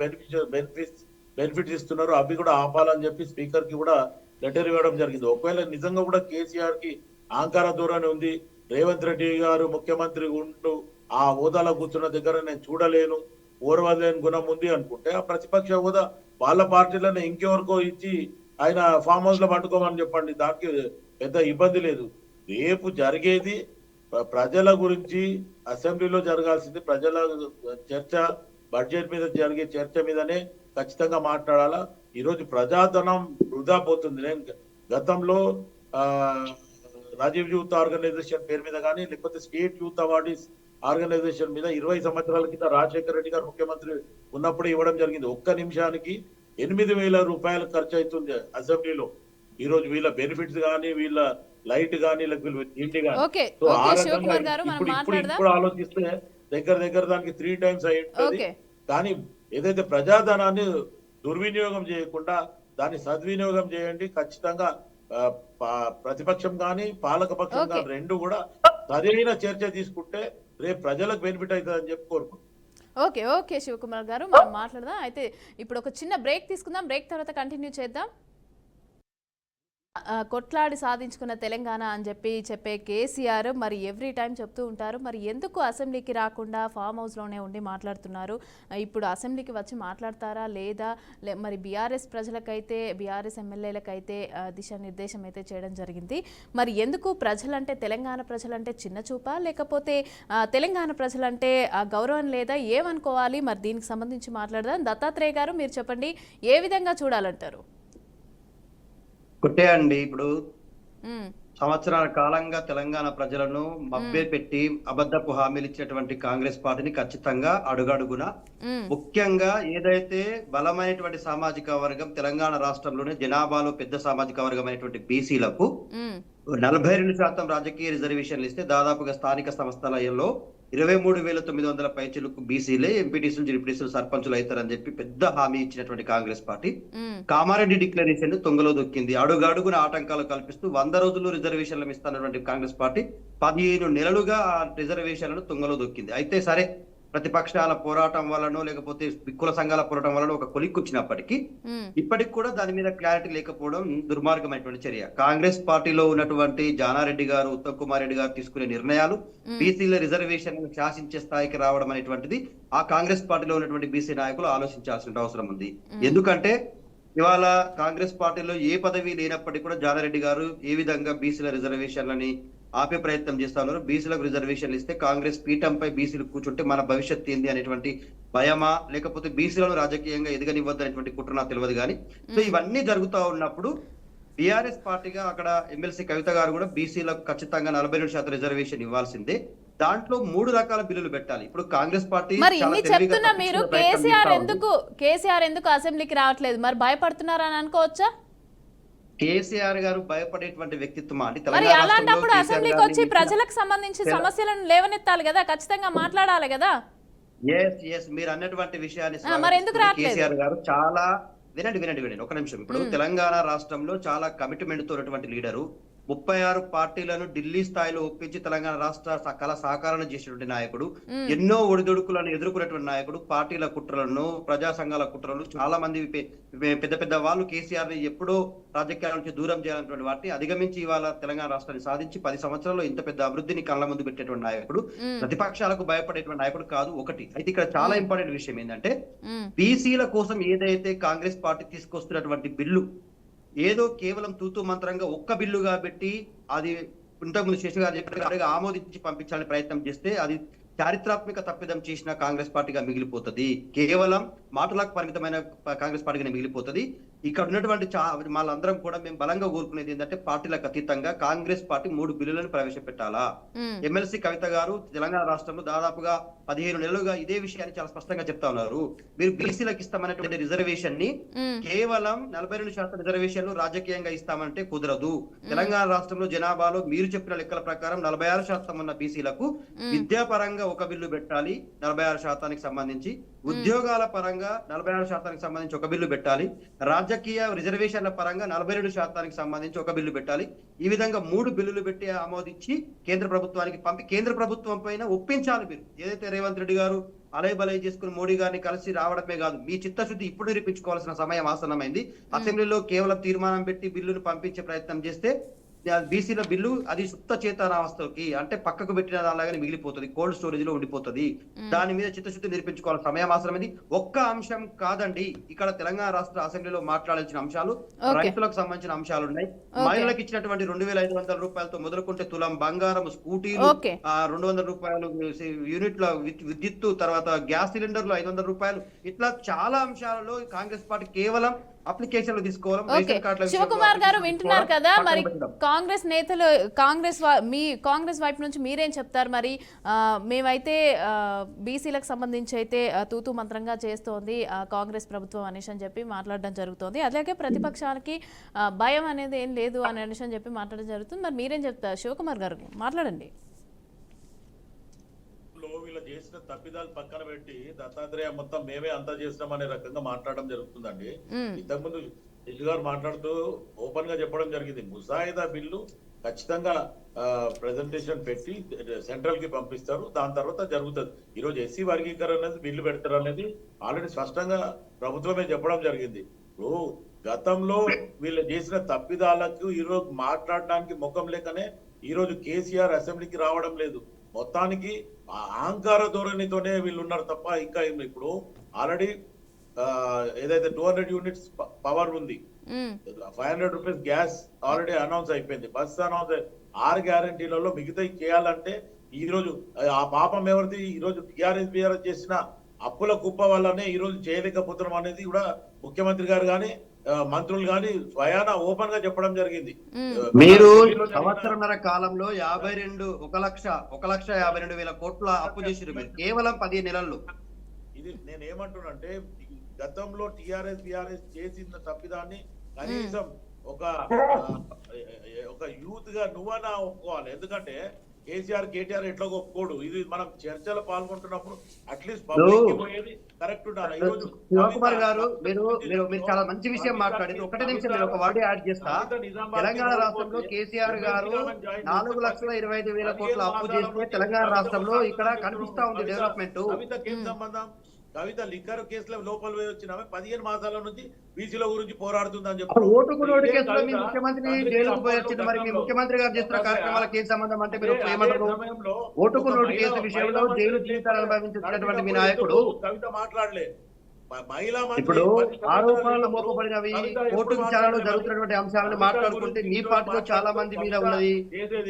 బెనిఫిట్స్ ఇస్తున్నారో అవి కూడా ఆపాలని చెప్పి స్పీకర్ కి కూడా లెటర్ ఇవ్వడం జరిగింది. ఒకవేళ నిజంగా కూడా కేసీఆర్ కి అహంకార ధోరణి ఉంది, రేవంత్ రెడ్డి గారు ముఖ్యమంత్రి ఉంటూ ఆ హోదాలో కూర్చున్న దగ్గర నేను చూడలేను, ఓర్వలేని గుణం ఉంది అనుకుంటే ఆ ప్రతిపక్ష హోదా వాళ్ళ పార్టీలను ఇంకెవరికో ఇచ్చి ఆయన ఫామ్ హౌస్ లో పట్టుకోమని చెప్పండి, దానికి పెద్ద ఇబ్బంది లేదు. రేపు జరిగేది ప్రజల గురించి అసెంబ్లీలో జరగాల్సింది ప్రజల చర్చ, బడ్జెట్ మీద జరిగే చర్చ మీదనే ఖచ్చితంగా మాట్లాడాలా. ఈరోజు ప్రజాధనం వృధా పోతుంది. నేను గతంలో రాజీవ్ యూత్ ఆర్గనైజేషన్ పేరు మీద కానీ లేకపోతే స్టేట్ యూత్ అవార్డీస్ ఆర్గనైజేషన్ మీద 20 సంవత్సరాల కింద రాజశేఖర రెడ్డి గారు ముఖ్యమంత్రి ఉన్నప్పుడు ఇవ్వడం జరిగింది. ఒక్క నిమిషానికి 8,000 రూపాయలు ఖర్చు అవుతుంది అసెంబ్లీలో. ఈ రోజు వీళ్ళ బెనిఫిట్స్ కానీ వీళ్ళ లైట్ కానీ ఇంటి కానీ ఇప్పుడు ఆలోచిస్తే దగ్గర దానికి 3 times అయి ఉంటుంది. కానీ ఏదైతే ప్రజాధనాన్ని దుర్వినియోగం చేయకుండా దాన్ని సద్వినియోగం చేయండి. ఖచ్చితంగా ప్రతిపక్షం కానీ పాలక పక్షం కానీ రెండు కూడా సరైన చర్చ తీసుకుంటే రేపు ప్రజలకు బెనిఫిట్ అవుతుంది అని చెప్పి కోరుకుంటున్నాం. ఓకే శివకుమార్ గారు, మనం మాట్లాడదాం. అయితే ఇప్పుడు ఒక చిన్న బ్రేక్ తీసుకుందాం, బ్రేక్ తర్వాత కంటిన్యూ చేద్దాం. కొట్లాడి సాధించుకున్న తెలంగాణ అని చెప్పే కేసీఆర్ మరి ఎవ్రీ టైం చెప్తూ ఉంటారు. మరి ఎందుకు అసెంబ్లీకి రాకుండా ఫామ్ హౌస్లోనే ఉండి మాట్లాడుతున్నారు? ఇప్పుడు అసెంబ్లీకి వచ్చి మాట్లాడతారా లేదా? మరి బీఆర్ఎస్ ప్రజలకైతే, బీఆర్ఎస్ ఎమ్మెల్యేలకైతే దిశానిర్దేశం అయితే చేయడం జరిగింది. మరి ఎందుకు ప్రజలంటే, తెలంగాణ ప్రజలంటే చిన్న చూపా, లేకపోతే తెలంగాణ ప్రజలంటే గౌరవం లేదా, ఏమనుకోవాలి? మరి దీనికి సంబంధించి మాట్లాడదాం. దత్తాత్రేయ గారు, మీరు చెప్పండి, ఏ విధంగా చూడాలంటారు? ఒకటే అండి, ఇప్పుడు సంవత్సరాల కాలంగా తెలంగాణ ప్రజలను మభ్య పెట్టి అబద్ధపు హామీలు ఇచ్చినటువంటి కాంగ్రెస్ పార్టీని ఖచ్చితంగా అడుగడుగున, ముఖ్యంగా ఏదైతే బలమైనటువంటి సామాజిక వర్గం తెలంగాణ రాష్ట్రంలోనే జనాభాలో పెద్ద సామాజిక వర్గం అయినటువంటి బీసీలకు 42% రాజకీయ రిజర్వేషన్లు ఇస్తే దాదాపుగా స్థానిక సంస్థలలో 23,900 పైచిలకు బీసీలే ఎంపీటీసీలు, జెడ్పీటీసీలు, సర్పంచులు అవుతారని చెప్పి పెద్ద హామీ ఇచ్చినటువంటి కాంగ్రెస్ పార్టీ కామారెడ్డి డిక్లరేషన్ తొంగలో దొక్కింది. అడుగడుగున ఆటంకాలు కల్పిస్తూ 100 రోజులు రిజర్వేషన్లు ఇస్తున్నటువంటి కాంగ్రెస్ పార్టీ 15 నెలలుగా ఆ రిజర్వేషన్లను తొంగలో దొక్కింది. అయితే సరే, ప్రతిపక్షాల పోరాటం వలనో లేకపోతే కుల సంఘాల పోరాటం వలన ఒక కొలిక్కి వచ్చినప్పటికీ ఇప్పటికి కూడా దాని మీద క్లారిటీ లేకపోవడం దుర్మార్గమైనటువంటి చర్య. కాంగ్రెస్ పార్టీలో ఉన్నటువంటి జానారెడ్డి గారు, ఉత్తమ్ కుమార్ రెడ్డి గారు తీసుకునే నిర్ణయాలు బీసీల రిజర్వేషన్ శాసించే స్థాయికి రావడం అనేటువంటిది ఆ కాంగ్రెస్ పార్టీలో ఉన్నటువంటి బీసీ నాయకులు ఆలోచించాల్సిన అవసరం ఉంది. ఎందుకంటే ఇవాళ కాంగ్రెస్ పార్టీలో ఏ పదవి లేనప్పటికీ కూడా జానారెడ్డి గారు ఏ విధంగా బీసీల రిజర్వేషన్లని ఆపే ప్రయత్నం చేస్తా ఉన్నారు. బీసీలకు రిజర్వేషన్లు ఇస్తే కాంగ్రెస్ పీఠంపై బీసీలు కూర్చుంటే మన భవిష్యత్తు ఏంది అనేటువంటి భయమా, లేకపోతే బీసీలను రాజకీయంగా ఎదగనివ్వద్దు అనేటువంటి కుట్ర నాకు తెలియదు. కానీ సో ఇవన్నీ జరుగుతూ ఉన్నప్పుడు బీఆర్ఎస్ పార్టీగా అక్కడ ఎమ్మెల్సీ కవిత గారు కూడా బీసీలకు ఖచ్చితంగా 42% రిజర్వేషన్ ఇవ్వాల్సిందే. దాంట్లో 3 రకాల బిల్లులు పెట్టాలి. ఇప్పుడు కాంగ్రెస్ పార్టీ మరి ఇన్ని చెప్తున్నా మీరు, కేసీఆర్ ఎందుకు అసెంబ్లీకి రావట్లేదు? మరి భయపడుతున్నారా అని అనుకోవచ్చా? కేసీఆర్ గారు భయపడేటువంటి వ్యక్తిత్వమా అండి? మరి అలాంటప్పుడు అసెంబ్లీకి వచ్చి ప్రజలకు సంబంధించి సమస్యలను లేవనెత్తాలి కదా, ఖచ్చితంగా మాట్లాడాలి కదా. మీరు అన్నటువంటి విషయాన్ని మరి ఎందుకు రావట్లేదు? కేసీఆర్ గారు చాలా వినండి ఒక నిమిషం. ఇప్పుడు తెలంగాణ రాష్ట్రంలో చాలా కమిట్మెంట్ తో ఉన్నటువంటి లీడరు, 36 పార్టీలను ఢిల్లీ స్థాయిలో ఒప్పించి తెలంగాణ రాష్ట్ర కళ సాకారం చేసినటువంటి నాయకుడు, ఎన్నో ఒడిదొడుకులను ఎదుర్కొన్నటువంటి నాయకుడు, పార్టీల కుట్రలను, ప్రజా సంఘాల కుట్రలను, చాలా మంది పెద్ద పెద్ద వాళ్ళు కేసీఆర్ ని ఎప్పుడో రాజకీయాల నుంచి దూరం చేయాలన్నటువంటి వాటిని అధిగమించి ఇవాళ తెలంగాణ రాష్ట్రాన్ని సాధించి 10 సంవత్సరాల్లో ఇంత పెద్ద అభివృద్ధిని కళ్ళ ముందు పెట్టేటువంటి నాయకుడు, ప్రతిపక్షాలకు భయపడేటువంటి నాయకుడు కాదు. ఒకటి అయితే ఇక్కడ చాలా ఇంపార్టెంట్ విషయం ఏంటంటే, బీసీల కోసం ఏదైతే కాంగ్రెస్ పార్టీ తీసుకొస్తున్నటువంటి బిల్లు ఏదో కేవలం తూతూ మంత్రంగా ఒక్క బిల్లుగా పెట్టి అది ఇంతకుముందు శశి గారు చెప్పినట్టుగా ఆమోదించి పంపించాలని ప్రయత్నం చేస్తే అది చారిత్రాత్మక తప్పిదం చేసిన కాంగ్రెస్ పార్టీగా మిగిలిపోతుంది. కేవలం మాటలకు పరిమితమైన కాంగ్రెస్ పార్టీగా మిగిలిపోతుంది. ఇక్కడ ఉన్నటువంటి వాళ్ళందరం కూడా మేము బలంగా కోరుకునేది ఏంటంటే, పార్టీలకు అతీతంగా కాంగ్రెస్ పార్టీ 3 బిల్లులను ప్రవేశపెట్టాలా. ఎమ్మెల్సీ కవిత గారు తెలంగాణ రాష్ట్రంలో దాదాపుగా 15 నెలలుగా ఇదే విషయాన్ని చాలా స్పష్టంగా చెప్తా ఉన్నారు. మీరు బీసీలకు ఇస్తామనేటువంటి రిజర్వేషన్ ని కేవలం 42% రిజర్వేషన్లు రాజకీయంగా ఇస్తామంటే కుదరదు. తెలంగాణ రాష్ట్రంలో జనాభాలో మీరు చెప్పిన లెక్కల ప్రకారం 46% ఉన్న బీసీలకు విద్యాపరంగా ఒక బిల్లు పెట్టాలి 46% సంబంధించి, ఉద్యోగాల పరంగా 46% సంబంధించి ఒక బిల్లు పెట్టాలి, రాజకీయ రిజర్వేషన్ల పరంగా 42% సంబంధించి ఒక బిల్లు పెట్టాలి. ఈ విధంగా 3 బిల్లులు పెట్టి ఆమోదించి కేంద్ర ప్రభుత్వానికి పంపి కేంద్ర ప్రభుత్వం పైన ఒప్పించాలి. మీరు ఏదైతే రేవంత్ రెడ్డి గారు అలై చేసుకుని మోడీ గారిని కలిసి రావడమే కాదు, మీ చిత్తశుద్ధి ఇప్పుడు నిరూపించుకోవాల్సిన సమయం ఆసన్నమైంది. అసెంబ్లీలో కేవలం తీర్మానం పెట్టి బిల్లును పంపించే ప్రయత్నం చేస్తే బీసీల బిల్లు అది సుప్త చేతనావస్థకి, అంటే పక్కకు పెట్టిన దానిలాగానే మిగిలిపోతుంది, కోల్డ్ స్టోరేజ్ లో ఉండిపోతుంది. దాని మీద చిత్తశుద్ధి నిరూపించుకోవాల్సిన సమయం అవసరమైంది. ఒక్క అంశం కాదండి, ఇక్కడ తెలంగాణ రాష్ట్ర అసెంబ్లీలో మాట్లాడాల్సిన అంశాలు, రైతులకు సంబంధించిన అంశాలు ఉన్నాయి. మహిళలకు ఇచ్చినటువంటి 2,500 రూపాయలతో మొదలుకుంటే తులం బంగారం, స్కూటీలు, 200 రూపాయలు యూనిట్ల విద్యుత్తు, తర్వాత గ్యాస్ సిలిండర్లు 500 రూపాయలు, ఇట్లా చాలా అంశాలలో కాంగ్రెస్ పార్టీ కేవలం అప్లికేషన్లు తీసుకోవడం. శివకుమార్ గారు వింటున్నారు కదా, మరి కాంగ్రెస్ నేతలు, కాంగ్రెస్ వైపు నుంచి మీరేం చెప్తారు? మరి మేమైతే బీసీలకు సంబంధించి అయితే తూతూ మంత్రంగా చేస్తోంది కాంగ్రెస్ ప్రభుత్వం అనేసి అని చెప్పి మాట్లాడడం జరుగుతుంది. అలాగే ప్రతిపక్షానికి భయం అనేది ఏం లేదు అని అనేసి అని చెప్పి మాట్లాడడం జరుగుతుంది. మరి మీరేం చెప్తారు? శివకుమార్ గారు మాట్లాడండి. వీళ్ళు చేసిన తప్పిదాలు పక్కన పెట్టి దత్తాత్రేయ మొత్తం మేమే అంతా చేసినాం అనే రకంగా మాట్లాడడం జరుగుతుందండి. ఇంతకుముందు శశి గారు మాట్లాడుతూ ఓపెన్ గా చెప్పడం జరిగింది, ముసాయిదా బిల్లు ఖచ్చితంగా ప్రెజెంటేషన్ పెట్టి సెంట్రల్ కి పంపిస్తారు, దాని తర్వాత జరుగుతుంది. ఈరోజు ఎస్సీ వర్గీకరణ అనేది బిల్లు పెడతారు అనేది ఆల్రెడీ స్పష్టంగా ప్రభుత్వమే చెప్పడం జరిగింది. గతంలో వీళ్ళు చేసిన తప్పిదాలకు ఈరోజు మాట్లాడడానికి ముఖం లేకనే ఈరోజు కేసీఆర్ అసెంబ్లీకి రావడం లేదు. మొత్తానికి ఆ అహంకార ధోరణితోనే వీళ్ళు ఉన్నారు తప్ప ఇంకా ఇప్పుడు ఆల్రెడీ ఏదైతే 200 యూనిట్స్ పవర్ ఉంది, 500 రూపీస్ గ్యాస్ ఆల్రెడీ అనౌన్స్ అయిపోయింది, బస్ అనౌన్స్ 6 గ్యారంటీలలో మిగతా చేయాలంటే ఈ రోజు ఆ పాపం ఎవరిది? ఈ రోజు టీఆర్ఎస్ చేసిన అప్పుల కుప్ప వల్లనే ఈ రోజు చేయలేకపోతున్నాం అనేది కూడా ముఖ్యమంత్రి గారు గాని మంత్రులు గాని స్వయాన ఓపెన్ గా చెప్పడం జరిగింది. మీరు సంవత్సరంన్నర కాలంలో 1,52,000 కోట్ల అప్పు చేసిరు మీరు కేవలం 15 నెలల్లో. ఇది నేను ఏమంటున్నానంటే గతంలో టీఆర్ఎస్ చేసిన తప్పిదాన్ని కనీసం ఒక యూత్ గా నువ్వన్నా ఒప్పుకోవాలి. ఎందుకంటే కేసీఆర్ కేటీఆర్ ఎట్లా ఒప్పుకోడు. ఇది మనం చర్చలో పాల్గొంటున్నప్పుడు అట్లీస్ట్ పబ్లిక్ పోయేది కరెక్ట్ ఉండాలి. శివకుమార్ గారు మీరు చాలా మంచి విషయం మాట్లాడింది. ఒకటే నిమిషం నేను ఒక వర్డ్ యాడ్ చేస్తా. తెలంగాణ రాష్ట్రంలో కేసీఆర్ గారు 4,25,000 కోట్ల అప్పు చేస్తే తెలంగాణ రాష్ట్రంలో ఇక్కడ కనిపిస్తా ఉంది డెవలప్మెంట్. కవితకి ఏం సంబంధం? కవిత లిక్కర్ కేసులో లోపల పోయి వచ్చిన 15 మాసాల నుంచి బీసీల గురించి పోరాడుతుందని చెప్పి ఓటుకునోడు కేసులో మీ ముఖ్యమంత్రి జైలుకు పోయి వచ్చింది. మరి మీ ముఖ్యమంత్రి గారు చేస్తున్న కార్యక్రమాలకు ఏం సంబంధం అంటే మీరు ఏమంటారు? ఓటుకునోడు కేసు విషయంలో జైలు జీవితాలు అనుభవించినటువంటి మీ నాయకుడు కవిత మాట్లాడలే. ఇప్పుడు ఆరోపణలు మోపబడినవి కోర్టు విచారణలో జరుగుతున్నటువంటి అంశాలను మాట్లాడుకుంటే మీ పార్టీలో చాలా మంది మీద ఉన్నది.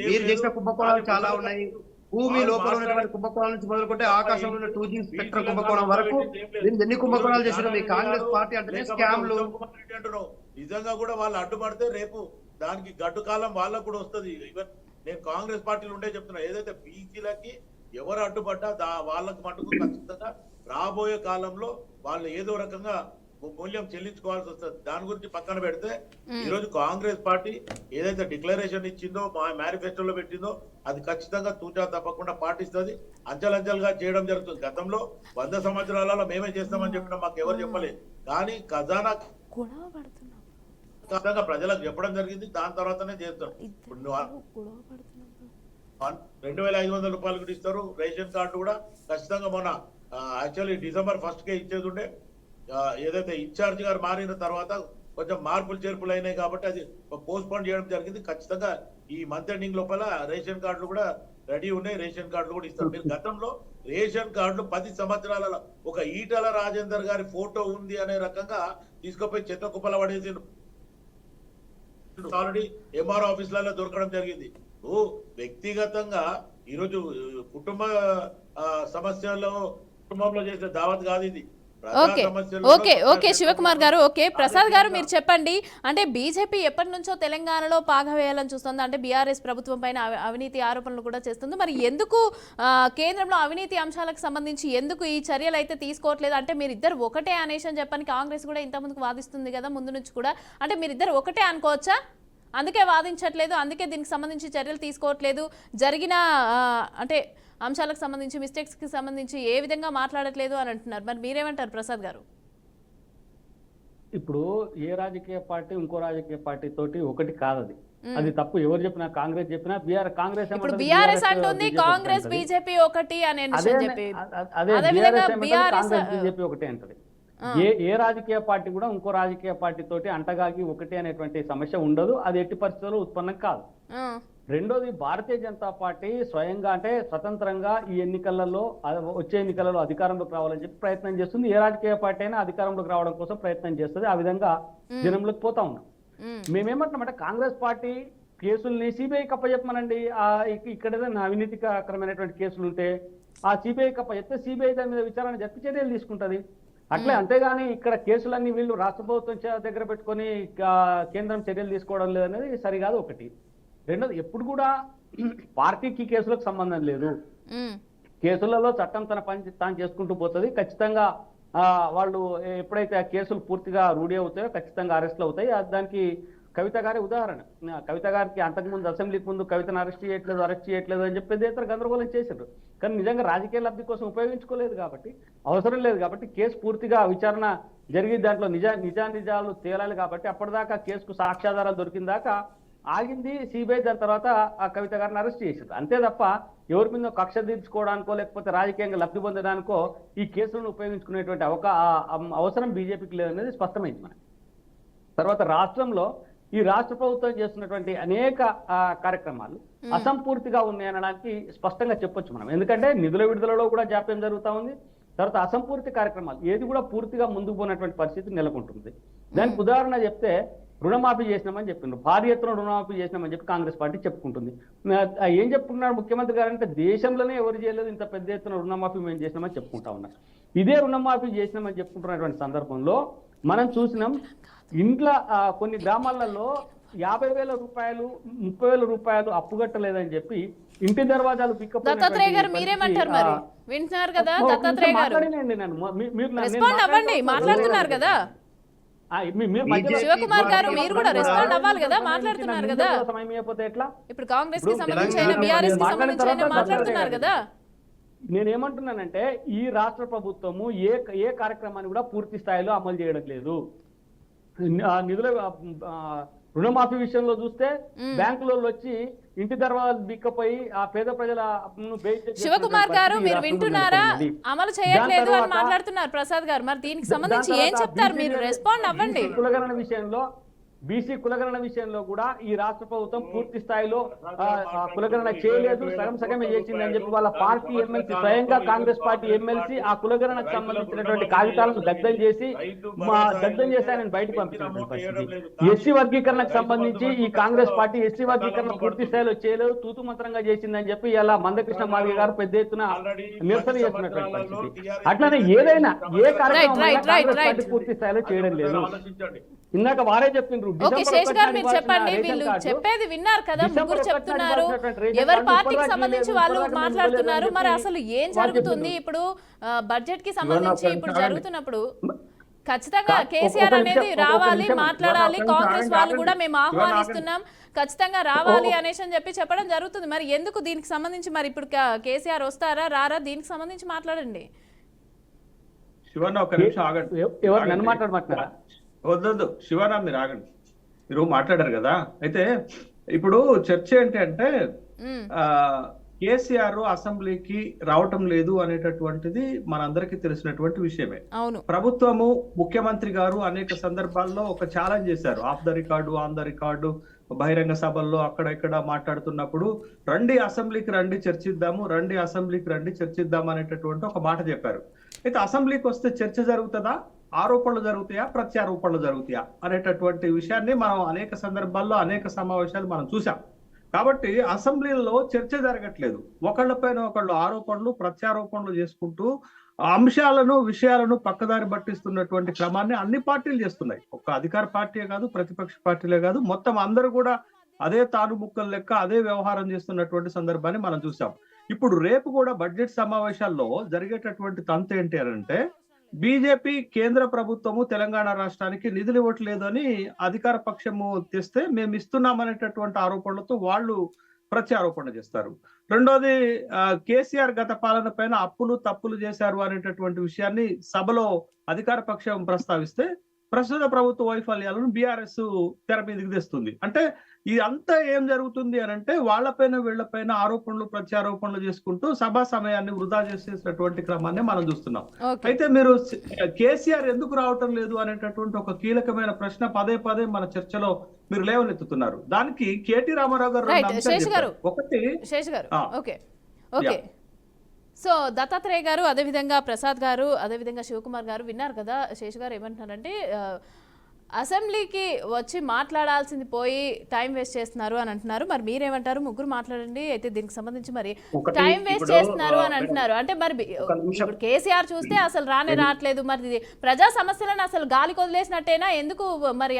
మీరు చేసిన కుంభకోణాలు చాలా ఉన్నాయి. భూమి లోపల ఉన్నటువంటి కుంభకోణాల నుంచి మొదలుకుంటే ఆకాశంలో ఉన్న 2G స్పెక్ట్రమ్ కుంభకోణం వరకు మీరు ఎన్ని కుంభకోణాలు చేసిన మీ కాంగ్రెస్ పార్టీ అంటేనే స్కామ్లు. నిజంగా కూడా వాళ్ళు అడ్డుపడితే రేపు దానికి గడ్డు కాలం వాళ్ళకు కూడా వస్తుంది. ఈవెన్ నేను కాంగ్రెస్ పార్టీలు ఉండే చెప్తున్నా, ఏదైతే బీసీలకి ఎవరు అడ్డుపడ్డా వాళ్ళకి మటుకు ఖచ్చితంగా రాబోయే కాలంలో వాళ్ళు ఏదో రకంగా మూల్యం చెల్లించుకోవాల్సి వస్తుంది. దాని గురించి పక్కన పెడితే ఈ రోజు కాంగ్రెస్ పార్టీ ఏదైతే డిక్లరేషన్ ఇచ్చిందో మేనిఫెస్టోలో పెట్టిందో అది ఖచ్చితంగా తూచా తప్పకుండా పాటిస్తుంది. అంచెలంచెలుగా చేయడం జరుగుతుంది. గతంలో 100 సంవత్సరాలలో మేమే చేస్తామని చెప్పినా మాకు ఎవరు చెప్పలేదు. కానీ ఖజానా ప్రజలకు చెప్పడం జరిగింది. దాని తర్వాతనే చేస్తాం. ఇప్పుడు 2,500 రూపాయలు కూడా ఇస్తారు. రేషన్ కార్డు కూడా ఖచ్చితంగా మొన్న యాక్చువల్లీ December 1st ఇచ్చేది ఉండే. ఏదైతే ఇన్ఛార్జ్ గారు మారిన తర్వాత కొంచెం మార్పులు చేర్పులు అయినాయి కాబట్టి అది పోస్ట్ పోన్ చేయడం జరిగింది. ఖచ్చితంగా ఈ మంత్ ఎండింగ్ లోపల రేషన్ కార్డులు కూడా రెడీ ఉన్నాయి. రేషన్ కార్డులు కూడా ఇస్తారు. మీరు గతంలో రేషన్ కార్డులు 10 సంవత్సరాలలో ఒక ఈటల రాజేందర్ గారి ఫోటో ఉంది అనే రకంగా తీసుకుపోయి చెత్త కుప్పల పడేసి ఆల్రెడీ ఎంఆర్ఓ ఆఫీసులలో దొరకడం జరిగింది. వ్యక్తిగతంగా ఈరోజు కుటుంబ సమస్యల్లో కుటుంబంలో చేసే దావత్ కాదు ఇది. ఓకే శివకుమార్ గారు, ఓకే ప్రసాద్ గారు మీరు చెప్పండి. అంటే బీజేపీ ఎప్పటి నుంచో తెలంగాణలో పాగా వేయాలని చూస్తుంది, అంటే బీఆర్ఎస్ ప్రభుత్వం పైన అవినీతి ఆరోపణలు కూడా చేస్తుంది. మరి ఎందుకు కేంద్రంలో అవినీతి అంశాలకు సంబంధించి ఎందుకు ఈ చర్యలు అయితే తీసుకోవట్లేదు? అంటే మీరిద్దరు ఒకటే అనేసి అని చెప్పని కాంగ్రెస్ కూడా ఇంతకుముందుకు వాదిస్తుంది కదా ముందు నుంచి కూడా. అంటే మీరిద్దరు ఒకటే అనుకోవచ్చా? అందుకే వాదించట్లేదు, అందుకే దీనికి సంబంధించి చర్యలు తీసుకోవట్లేదు, జరిగిన అంటే అంశాలకు సంబంధించి మిస్టేక్స్కి సంబంధించి ఏ విధంగా మాట్లాడట్లేదు అని అంటున్నారు. మరి మీరేమంటారు ప్రసాద్ గారు? ఇప్పుడు ఏ రాజకీయ పార్టీ ఇంకో రాజకీయ పార్టీ తోటి ఒకటి కాదది. అది తప్పు. ఎవరు చెప్పినా కాంగ్రెస్ చెప్పినా కాంగ్రెస్ బీఆర్ఎస్ అంటుంది కాంగ్రెస్ బీజేపీ ఒకటి అని చెప్పి, బీజేపీ ఒకటే అంటది. ఏ రాజకీయ పార్టీ కూడా ఇంకో రాజకీయ పార్టీ తోటి అంటగాగి ఒకటి అనేటువంటి సమస్య ఉండదు. అది ఎట్టి పరిస్థితుల్లో ఉత్పన్నం కాదు. రెండోది, భారతీయ జనతా పార్టీ స్వయంగా అంటే స్వతంత్రంగా ఈ ఎన్నికలలో వచ్చే ఎన్నికలలో అధికారంలోకి రావాలని చెప్పి ప్రయత్నం చేస్తుంది. ఏ రాజకీయ పార్టీ అయినా అధికారంలోకి రావడం కోసం ప్రయత్నం చేస్తుంది. ఆ విధంగా జనంలోకి పోతా ఉన్నాం. మేమేమంటున్నామంటే కాంగ్రెస్ పార్టీ కేసుల్ని సిబిఐకి అప్పచెప్పమనండి. ఇక్కడ ఏదైనా అవినీతికరమైనటువంటి కేసులు ఉంటే ఆ సిబిఐకి అప్పచెప్తే సిబిఐ దాని మీద విచారణ జరిపి చర్యలు తీసుకుంటది. అట్లే అంతేగాని ఇక్కడ కేసులన్నీ వీళ్ళు రాష్ట్ర ప్రభుత్వం దగ్గర పెట్టుకొని కేంద్రం చర్యలు తీసుకోవడం లేదనేది సరికాదు ఒకటి. రెండోది, ఎప్పుడు కూడా పార్టీకి కేసులకు సంబంధం లేదు. కేసులలో చట్టం తన పని తాను చేసుకుంటూ పోతుంది. ఖచ్చితంగా వాళ్ళు ఎప్పుడైతే ఆ కేసులు పూర్తిగా రూఢి అవుతాయో ఖచ్చితంగా అరెస్టులు అవుతాయి. దానికి కవిత గారి ఉదాహరణ. కవిత గారికి అంతకుముందు అసెంబ్లీకి ముందు కవితను అరెస్ట్ చేయట్లేదు అని చెప్పేది ఇతర గందరగోళం చేశారు. కానీ నిజంగా రాజకీయ లబ్ధి కోసం ఉపయోగించుకోలేదు కాబట్టి, అవసరం లేదు కాబట్టి, కేసు పూర్తిగా విచారణ జరిగి దాంట్లో నిజాలు తేలాలి కాబట్టి అప్పటిదాకా కేసుకు సాక్ష్యాధారాలు దొరికిన దాకా ఆగింది సిబిఐ. దాని తర్వాత ఆ కవిత గారిని అరెస్ట్ చేశారు. అంతే తప్ప ఎవరి మీద కక్ష తీర్చుకోవడానికో లేకపోతే రాజకీయంగా లబ్ధి పొందడానికో ఈ కేసులను ఉపయోగించుకునేటువంటి అవసరం బీజేపీకి లేదనేది స్పష్టమైంది మనకి. తర్వాత రాష్ట్రంలో ఈ రాష్ట్ర ప్రభుత్వం చేస్తున్నటువంటి అనేక కార్యక్రమాలు అసంపూర్తిగా ఉన్నాయనడానికి స్పష్టంగా చెప్పొచ్చు మనం. ఎందుకంటే నిధుల విడుదలలో కూడా జాప్యం జరుగుతూ ఉంది. తర్వాత అసంపూర్తి కార్యక్రమాలు ఏది కూడా పూర్తిగా ముందుకు పోయినటువంటి పరిస్థితి నెలకొంటుంది. దానికి ఉదాహరణ చెప్తే రుణమాఫీ చేసినామని చెప్పిండ్రు, భారీ ఎత్తున రుణమాఫీ చేసినామని చెప్పి కాంగ్రెస్ పార్టీ చెప్పుకుంటుంది. ఏం చెప్పుకున్నారు ముఖ్యమంత్రి గారు అంటే దేశంలోనే ఎవరు చేయలేదు ఇంత పెద్ద ఎత్తున రుణమాఫీ మేము చేసినామని చెప్పుకుంటా ఉన్నారు. ఇదే రుణమాఫీ చేసినామని చెప్పుకుంటున్నటువంటి సందర్భంలో మనం చూసినాం ఇంట్లో కొన్ని గ్రామాలలో 50,000 రూపాయలు 30,000 రూపాయలు అప్పు కట్టలేదని చెప్పి ఇంటి దర్వాజాలు దత్తాత్రేయ గారు మీరేమంటారు మరి? వింటున్నారు కదా దత్తాత్రేయ గారు, రెస్పాండ్ అవ్వండి, మాట్లాడుతున్నారు కదా శివకుమార్ గారు, మీరు కూడా రెస్పాండ్ అవ్వాలి కదా, మాట్లాడుతున్నారు కదా. ఇప్పుడు కాంగ్రెస్ కి సంబంధించిన బీఆర్ఎస్ కి సంబంధించిన మాట్లాడుతున్నారు కదా. నేనేమంటున్నానంటే ఈ రాష్ట్ర ప్రభుత్వము ఏ కార్యక్రమాన్ని కూడా పూర్తి స్థాయిలో అమలు చేయడం లేదు. నిధుల రుణమాఫీ విషయంలో చూస్తే బ్యాంకులలో వచ్చి ఇంటి దర్వాజాలు బిక్కపోయి ఆ పేద ప్రజల శివకుమార్ గారు మీరు వింటున్నారా? అమలు చేయట్లేదు అని మాట్లాడుతున్నారు ప్రసాద్ గారు. మరి దీనికి సంబంధించి ఏం చెప్తారు? మీరు రెస్పాండ్ అవ్వండి. కులగణన విషయంలో బీసీ కులగణన విషయంలో కూడా ఈ రాష్ట్ర ప్రభుత్వం పూర్తి స్థాయిలో కులగణన చేయలేదు, సగమే చేసిందని చెప్పి వాళ్ళ పార్టీ ఎమ్మెల్సీ స్వయంగా కాంగ్రెస్ పార్టీ ఎమ్మెల్సీ ఆ కులగణనకు సంబంధించినటువంటి కాగితాలను దగ్ధం చేశారని బయటకు పంపించినటువంటి పరిస్థితి. ఎస్సీ వర్గీకరణకు సంబంధించి ఈ కాంగ్రెస్ పార్టీ ఎస్సీ వర్గీకరణ పూర్తి స్థాయిలో చేయలేదు, తూతు మంత్రంగా చేసిందని చెప్పి ఇలా మందకృష్ణ మాదిగ గారు పెద్ద ఎత్తున నిరసన చేస్తున్నటువంటి పరిస్థితి. అట్లనే ఏదైనా ఏ కార్యక్రమం పూర్తి స్థాయిలో చేయడం లేదు. ఇందాక వారే చెప్పిండ్రు. ఓకే శేష్ గారు మీరు చెప్పండి, వీళ్ళు చెప్పేది విన్నారు కదా, ముగ్గురు చెప్తున్నారు, ఎవరి పార్టీకి సంబంధించి వాళ్ళు మాట్లాడుతున్నారు. మరి అసలు ఏం జరుగుతుంది ఇప్పుడు బడ్జెట్ కి సంబంధించి ఇప్పుడు జరుగుతున్నప్పుడు? ఖచ్చితంగా కేసీఆర్ అనేది రావాలి, మాట్లాడాలి, కాంగ్రెస్ వాళ్ళు కూడా మేము ఆహ్వానిస్తున్నాం, ఖచ్చితంగా రావాలి అనేసి అని చెప్పి చెప్పడం జరుగుతుంది. మరి ఎందుకు దీనికి సంబంధించి మరి ఇప్పుడు కేసీఆర్ వస్తారా రారా దీనికి సంబంధించి మాట్లాడండి. శివన్న ఒక నిమిషం ఆగండి. ఎవరు నన్ను మాట్లాడమంటున్నారా? వద్దు శివన్న మీరు ఆగండి, మీరు మాట్లాడారు కదా. అయితే ఇప్పుడు చర్చ ఏంటి అంటే కేసీఆర్ అసెంబ్లీకి రావటం లేదు అనేటటువంటిది మనందరికీ తెలిసినటువంటి విషయమే. ప్రభుత్వము ముఖ్యమంత్రి గారు అనేక సందర్భాల్లో ఒక ఛాలెంజ్ చేశారు, of the record on the record బహిరంగ సభల్లో అక్కడ ఇక్కడ మాట్లాడుతున్నప్పుడు రండి అసెంబ్లీకి రండి చర్చిద్దాము, రండి అసెంబ్లీకి రండి చర్చిద్దాం అనేటటువంటి ఒక మాట చెప్పారు. అయితే అసెంబ్లీకి వస్తే చర్చ జరుగుతుందా, ఆరోపణలు జరుగుతాయా, ప్రత్యారోపణలు జరుగుతాయా అనేటటువంటి విషయాన్ని మనం అనేక సందర్భాల్లో అనేక సమావేశాలు మనం చూసాం. కాబట్టి అసెంబ్లీలో చర్చ జరగట్లేదు, ఒకళ్ళపైన ఒకళ్ళు ఆరోపణలు ప్రత్యారోపణలు చేసుకుంటూ అంశాలను విషయాలను పక్కదారి పట్టిస్తున్నటువంటి క్రమాన్ని అన్ని పార్టీలు చేస్తున్నాయి. ఒక అధికార పార్టీయే కాదు, ప్రతిపక్ష పార్టీలే కాదు, మొత్తం అందరూ కూడా అదే తాను ముక్కలు లెక్క అదే వ్యవహారం చేస్తున్నటువంటి సందర్భాన్ని మనం చూసాం. ఇప్పుడు రేపు కూడా బడ్జెట్ సమావేశాల్లో జరిగేటటువంటి తంతు ఏంటి అంటే బీజేపీ కేంద్ర ప్రభుత్వము తెలంగాణ రాష్ట్రానికి నిధులు ఇవ్వట్లేదు అని అధికార పక్షము తెస్తే మేము ఇస్తున్నామనేటటువంటి ఆరోపణలతో వాళ్ళు ప్రత్యారోపణ చేస్తారు. రెండోది కేసీఆర్ గత పాలన పైన అప్పులు తప్పులు చేశారు అనేటటువంటి విషయాన్ని సభలో అధికార పక్షం ప్రస్తావిస్తే ప్రస్తుత ప్రభుత్వ వైఫల్యాలను బీఆర్ఎస్ తెర మీదకి తెస్తుంది. అంటే ఇదంతా ఏం జరుగుతుంది అని అంటే వాళ్ళపైన వీళ్లపైన ఆరోపణలు ప్రత్యారోపణలు చేసుకుంటూ సభా సమయాన్ని వృధా చేసేటటువంటి క్రమాన్ని మనం చూస్తున్నాం. అయితే మీరు కేసీఆర్ ఎందుకు రావటం లేదు అనేటటువంటి ఒక కీలకమైన ప్రశ్న పదే పదే మన చర్చలో మీరు లేవనెత్తుతున్నారు. దానికి కేటీ రామారావు గారు ఒకటి సో దత్తాత్రేయ గారు, అదేవిధంగా ప్రసాద్ గారు, అదేవిధంగా శివకుమార్ గారు విన్నారు కదా. శేష్ గారు ఏమంటున్నారంటే అసెంబ్లీకి వచ్చి మాట్లాడాల్సింది పోయి టైం వేస్ట్ చేస్తున్నారు అని అంటున్నారు. మరి మీరేమంటారు? ముగ్గురు మాట్లాడండి. అయితే దీనికి సంబంధించి మరి టైం వేస్ట్ చేస్తున్నారు అని అంటున్నారు అంటే మరి ఇప్పుడు కేసీఆర్ చూస్తే అసలు రావట్లేదు, మరి ప్రజా సమస్యలను అసలు గాలి కొదిలేసినట్టేనా? ఎందుకు మరి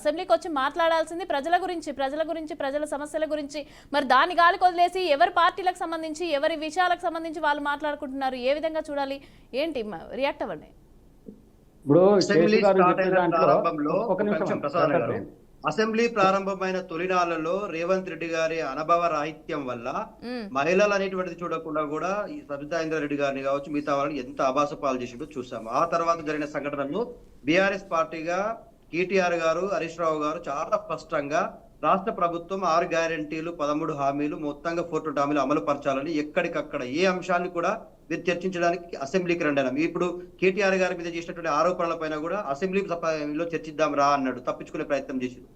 అసెంబ్లీకి వచ్చి మాట్లాడాల్సింది ప్రజల గురించి ప్రజల సమస్యల గురించి, మరి దాన్ని గాలి కొదిలేసి ఎవరి పార్టీలకు సంబంధించి ఎవరి విషయాలకు సంబంధించి వాళ్ళు మాట్లాడుకుంటున్నారు? ఏ విధంగా చూడాలి? ఏంటి రియాక్ట్ అవ్వండి. అసెంబ్లీ ప్రారంభమైన తొలినాళ్లలో రేవంత్ రెడ్డి గారి అనుభవ రాహిత్యం వల్ల మహిళలు అనేటువంటిది చూడకుండా కూడా ఈ సబితా ఇంద్రారెడ్డి గారిని కావచ్చు మిగతా వాళ్ళని ఎంత అభాసపాలు చేసిందో చూసాము. ఆ తర్వాత జరిగిన సంఘటనలు బీఆర్ఎస్ పార్టీగా కేటీఆర్ గారు హరీష్ రావు గారు చాలా స్పష్టంగా రాష్ట్ర ప్రభుత్వం 6 గ్యారెంటీలు 13 హామీలు మొత్తంగా 420 హామీలు అమలు పరచాలని ఎక్కడికక్కడ ఏ అంశాన్ని కూడా మీరు చర్చించడానికి అసెంబ్లీకి రండి అన్నాం. ఇప్పుడు కేటీఆర్ గారి మీద చేసినటువంటి ఆరోపణల పైన కూడా అసెంబ్లీలో చర్చిద్దాం రా అన్నాడు, తప్పించుకునే ప్రయత్నం చేసిండు.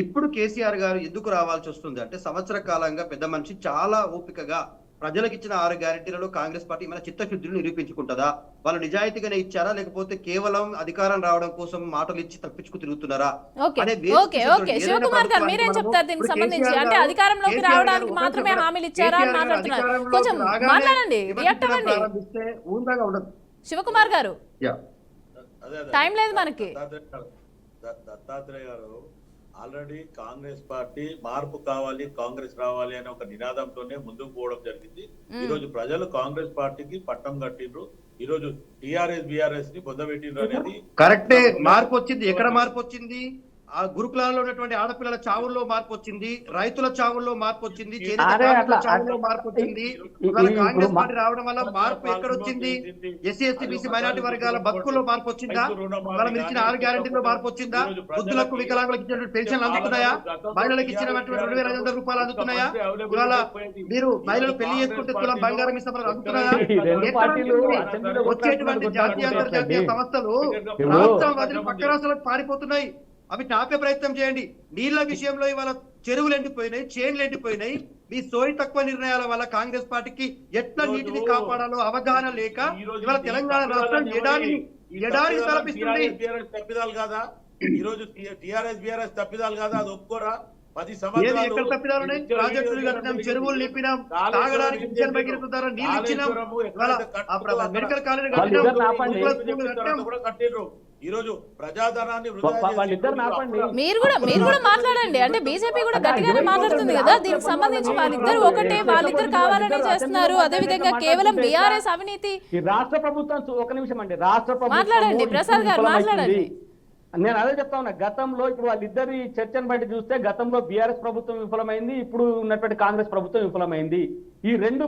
ఇప్పుడు కేసీఆర్ గారు ఎందుకు రావాల్సి వస్తుంది అంటే, సంవత్సర కాలంగా పెద్ద మనిషి చాలా ఓపికగా ప్రజలకు ఇచ్చిన 6 గ్యారెంటీలలో కాంగ్రెస్ పార్టీ మన చిత్తశుద్ధిని నిరూపించుకుంటుందా? వాళ్ళు నిజాయితీగానే ఇచ్చారా, లేకపోతే కేవలం అధికారం రావడం కోసం మాటలు ఇచ్చి తప్పించుకు తిరుగుతున్నారా అనే శివకుమార్ గారు మీరేం చెప్తారు దీనికి సంబంధించి? అంటే అధికారంలోకి రావడానికి మాత్రమే హామీలు ఇచ్చారా అని మాట్లాడుతున్నారు. కొంచెం మాట్లాడండి, రియాక్ట్ అవ్వండి శివకుమార్ గారు. టైం లేదు మనకి. దత్తాత్రేయ గారు ఆల్రెడీ కాంగ్రెస్ పార్టీ మార్పు కావాలి, కాంగ్రెస్ రావాలి అనే ఒక నినాదంతోనే ముందుకు పోవడం జరిగింది. ఈ రోజు ప్రజలు కాంగ్రెస్ పార్టీకి పట్టం కట్టిండ్రు. ఈ రోజు టిఆర్ఎస్ బిఆర్ఎస్ ని పొందబెట్టిండ్రు అనేది కరెక్టే. మార్పు వచ్చింది. ఎక్కడ మార్పు వచ్చింది? ఆ గురుకులాల్లో ఉన్నటువంటి ఆడపిల్లల చావుల్లో మార్పు వచ్చింది, రైతుల చావుల్లో మార్పు వచ్చింది, చావుల్లో మార్పు వచ్చింది. కాంగ్రెస్ పార్టీ రావడం వల్ల మార్పు ఎక్కడ వచ్చింది? ఎస్సీ ఎస్టీ బీసీ మైనార్టీ వర్గాల బతుకుల్లో మార్పు వచ్చిందా? మనం ఇచ్చిన 6 గ్యారెంటీలో మార్పు వచ్చిందా? వృద్ధులకు వికలాంగులకు ఇచ్చినటువంటి పెన్షన్లు అందుతున్నాయా? మహిళలకు ఇచ్చినటువంటి 2,500 రూపాయలు అందుతున్నాయా? ఇవాళ మీరు మహిళలు పెళ్లి చేసుకుంటే తులం బంగారం ఇస్తామని అందుతున్నాయా? వచ్చేటువంటి జాతీయ అంతర్జాతీయ సంస్థలు రాష్ట్రం వదిలి పక్క రాష్ట్రాలకు పారిపోతున్నాయి. అవి ఆపే ప్రయత్నం చేయండి. నీళ్ల విషయంలో ఇవాళ చెరువులు ఎండిపోయినాయి, చేన్లు ఎండిపోయినాయి. మీ సోయి తక్కువ నిర్ణయాల వల్ల కాంగ్రెస్ పార్టీకి ఎట్లా నీటిని కాపాడాలో అవగాహన లేక ఇవాళ తెలంగాణ రాష్ట్రం ఎడారి తలపిస్తుంది. తప్పిదాలు కాదా? ఈ రోజు టిఆర్ఎస్ బిఆర్ఎస్ తప్పిదాలు కాదా? అది ఒప్పుకోరా? 10 సంవత్సరాలు ఎక్కడ తప్పిదాలు ఉన్నాయి? ప్రాజెక్టులు కట్టినాం, చెరువులు నింపినాం, తాగడానికి నీళ్ళు ఇచ్చినాం, మెడికల్ కాలేజ్ కట్టిండ్రు. ఈ రోజు ప్రజాధనాన్ని మీరు కూడా మాట్లాడండి. అంటే బీజేపీ కూడా గట్టిగానే మాట్లాడుతుంది కదా దీనికి సంబంధించి. వాళ్ళిద్దరు కావాలనే చేస్తున్నారు. అదే విధంగా కేవలం బీఆర్ఎస్ అవినీతి. రాష్ట్ర ప్రభుత్వం ఒక నిమిషం అండి, రాష్ట్ర ప్రభుత్వం మాట్లాడండి ప్రసాద్ గారు, మాట్లాడండి. నేను అదే చెప్తా ఉన్నా. గతంలో ఇప్పుడు వాళ్ళిద్దరి చర్చను బట్టి చూస్తే గతంలో బీఆర్ఎస్ ప్రభుత్వం విఫలమైంది, ఇప్పుడు ఉన్నటువంటి కాంగ్రెస్ ప్రభుత్వం విఫలమైంది. ఈ రెండు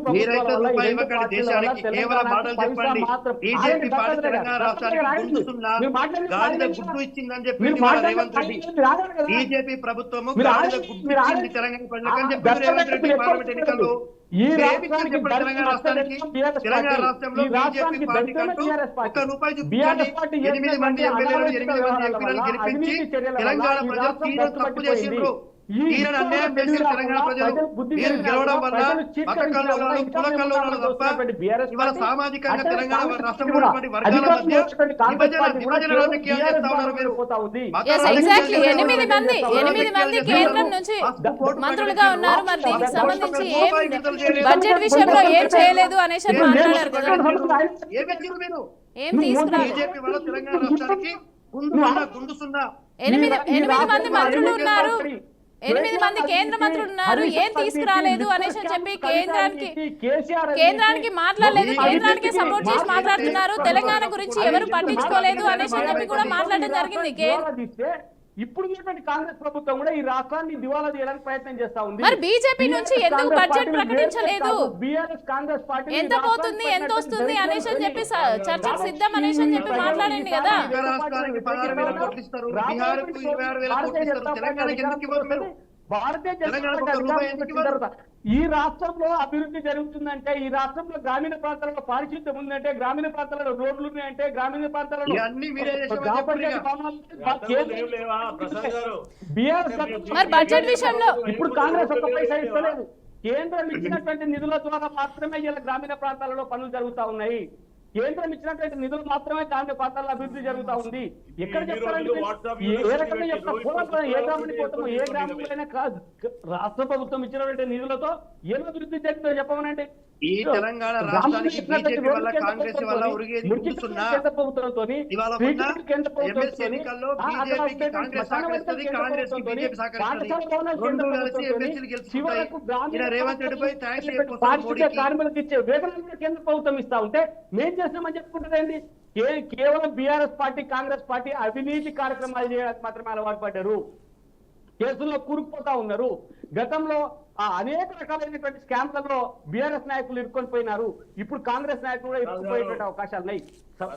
బీజేపీ ప్రభుత్వము తెలంగాణ రాష్ట్రానికి తెలంగాణ రాష్ట్రంలో బీజేపీ పార్టీ ₹1 8 మంది ఎమ్మెల్యేలు 8 మంది ఎంపీలను గెలిపించి తెలంగాణ ప్రజలు తీవ్ర తప్పు చేసిండ్రు. తీరని అన్యాయం చేసిన తెలంగాణ ప్రజలు మీరు గెలవడం వల్ల పక్కల్లో తప్ప ఇవాళ సామాజికంగా తెలంగాణ రాష్ట్రంలో వర్గాల మధ్య విభజన రాజకీయాలు చేస్తా ఉన్నారు మీరు. 8 మంది కేంద్రం నుంచి మంత్రులుగా ఉన్నారు. మరి దీనికి సంబంధించి బడ్జెట్ విషయంలో ఏం చేయలేదు అనేసి మాట్లాడారు కదా. ఏం తీసుకురా? బీజేపీ వల్ల తెలంగాణ రాష్ట్రానికి 8 మంది మంత్రులు ఉన్నారు, 8 మంది కేంద్ర మంత్రులు ఉన్నారు. ఏం తీసుకురాలేదు అనేసి చెప్పి కేంద్రానికి మాట్లాడలేదు, కేంద్రానికి సపోర్ట్ చేసి మాట్లాడుతున్నారు. తెలంగాణ గురించి ఎవరు పట్టించుకోలేదు అనేసి చెప్పి కూడా మాట్లాడడం జరిగింది. ఇప్పుడు కాంగ్రెస్ ప్రభుత్వం కూడా ఈ రాష్ట్రాన్ని దివాలా చేయడానికి ప్రయత్నం చేస్తా ఉంది. మరి బీజేపీ నుంచి ఎందుకు బడ్జెట్ ప్రకటించలేదు? బీఆర్ఎస్ కాంగ్రెస్ పార్టీ ఎంత పోతుంది, ఎంత వస్తుంది అనేసి అని చెప్పి చర్చకు సిద్ధం అనేసి అని చెప్పి మాట్లాడండి కదా. భారతీయ జనతా పార్టీ ఈ రాష్ట్రంలో అభివృద్ధి జరుగుతుందంటే, ఈ రాష్ట్రంలో గ్రామీణ ప్రాంతాలలో పారిశుద్ధ్యం ఉందంటే, గ్రామీణ ప్రాంతాలలో రోడ్లు ఉన్నాయంటే, గ్రామీణ ప్రాంతాలలో మరి బడ్జెట్ విషయంలో ఇప్పుడు కాంగ్రెస్ ఒక్క పైసా ఇస్తలేదు. కేంద్రం ఇచ్చినటువంటి నిధుల ద్వారా మాత్రమే ఇలా గ్రామీణ ప్రాంతాలలో పనులు జరుగుతా ఉన్నాయి. కేంద్రం ఇచ్చినటువంటి నిధులు మాత్రమే గ్రామీణ ప్రాంతాల్లో అభివృద్ధి జరుగుతా ఉంది. ఎక్కడ చెప్తారంటే ఏ రకంగా చెప్తారు? ఏ గ్రామానికి పోతామో, ఏ గ్రామంలో కాదు, రాష్ట్ర ప్రభుత్వం ఇచ్చినటువంటి నిధులతో ఏం అభివృద్ధి జరుగుతుందో చెప్పమనండి. ఈ తెలంగాణ రాష్ట్రానికి బీజేపీ వల్ల కాంగ్రెస్ వల్ల ఉరిగేది గుర్తున్నా ఇవాళ ఎమ్మెల్సీ ఎన్నికల్లో బీజేపీకి కాంగ్రెస్ సహకరిస్తుంది, కాంగ్రెస్ కి బీజేపీ సహకరిస్తుంది. రెండు కలిసి ఎమ్మెల్సీలు గెలుచుకుంటాయి. ఇలా రేవంత్ రెడ్డిపై థ్యాంక్స్ చెప్పొస్తారు. కార్మికులకు ఇచ్చే వేతనాలు కేంద్ర ప్రభుత్వం ఇస్తా ఉంటే మేం చేస్తామని చెప్పుకుంటారండి. కేవలం బీఆర్ఎస్ పార్టీ కాంగ్రెస్ పార్టీ అవినీతి కార్యక్రమాలు చేయడానికి మాత్రమే అలవాటు పడ్డారు. కేసుల్లో కూరుకుపోతా ఉన్నారు. గతంలో అనేక రకాలైనటువంటి స్కామ్లలో బీఆర్ఎస్ నాయకులు ఇరుక్కొని పోయినారు. ఇప్పుడు కాంగ్రెస్ నాయకులు కూడా ఇరుక్కుపోయేటువంటి అవకాశాలు ఉన్నాయి.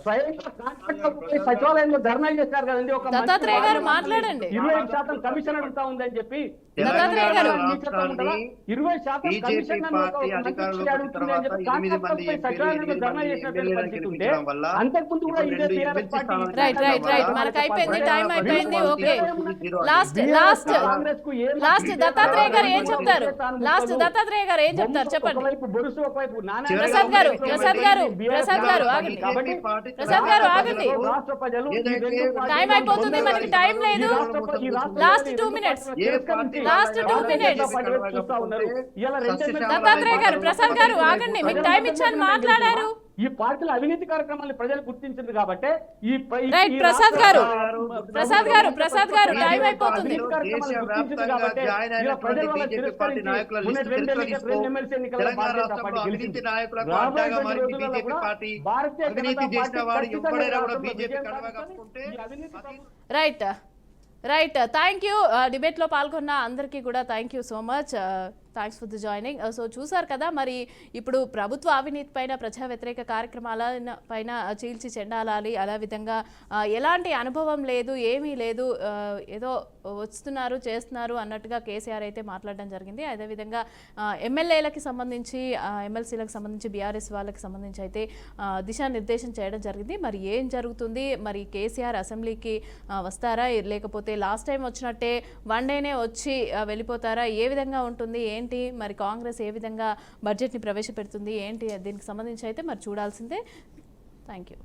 స్వయంగా కాంట్రాక్టర్లు పోయి సచివాలయంలో ధర్నాలు చేశారు కదండి. ఒక దత్తాత్రేయ గారు మాట్లాడండి. 25% కమిషన్ అడుగుతా ఉందని చెప్పి దత్తాత్రేయ గారు 20% కమిషన్ అంతకుముందు కూడా ఇదే TRS party right right right మనకు అయిపోయింది, టైం అయిపోయింది. Okay, last last last Dattatreya గారు ఏం చెప్తారు? లాస్ట్ దత్తాత్రేయ గారు ఏం చెప్తారు చెప్పండి. బొరుసు ఒకవైపు ప్రసాద్ గారు ప్రసాద్ గారు ప్రసాద్ గారు ఆగండి. ప్రసాద్ గారు ఆగండి, రాష్ట్ర ప్రజలు టైం అయిపోతుంది, మనకి టైం లేదు. Last 2 minutes, last 2 minutes. Dattatreya గారు ప్రసాద్ గారు ఆగండి, మీకు టైం ఇచ్చాను, మాట్లాడారు. ఈ పార్టీల అవినీతి కార్యక్రమాన్ని ప్రజలు గుర్తించింది కాబట్టి రైట్ ప్రసాద్ గారు ప్రసాద్ గారు ప్రసాద్ గారు టైం అయిపోతుంది. Right right, thank you. డిబేట్లో పాల్గొన్న అందరికీ కూడా thank you so much. Thanks for the joining. So చూసారు కదా, మరి ఇప్పుడు ప్రభుత్వ అవినీతి పైన, ప్రజా వ్యతిరేక కార్యక్రమాల పైన చీల్చి చెండాలాలి, అదేవిధంగా ఎలాంటి అనుభవం లేదు, ఏమీ లేదు, ఏదో వస్తున్నారు చేస్తున్నారు అన్నట్టుగా కేసీఆర్ అయితే మాట్లాడడం జరిగింది. అదేవిధంగా ఎమ్మెల్యేలకి సంబంధించి, ఎమ్మెల్సీలకు సంబంధించి, బీఆర్ఎస్ వాళ్ళకి సంబంధించి అయితే దిశానిర్దేశం చేయడం జరిగింది. మరి ఏం జరుగుతుంది, మరి కేసీఆర్ అసెంబ్లీకి వస్తారా, లేకపోతే లాస్ట్ టైం వచ్చినట్టే వన్ డేనే వచ్చి వెళ్ళిపోతారా, ఏ విధంగా ఉంటుంది ఏంటి, మరి కాంగ్రెస్ ఏ విధంగా బడ్జెట్ని ప్రవేశపెడుతుంది ఏంటి, దీనికి సంబంధించి అయితే మరి చూడాల్సిందే. Thank you.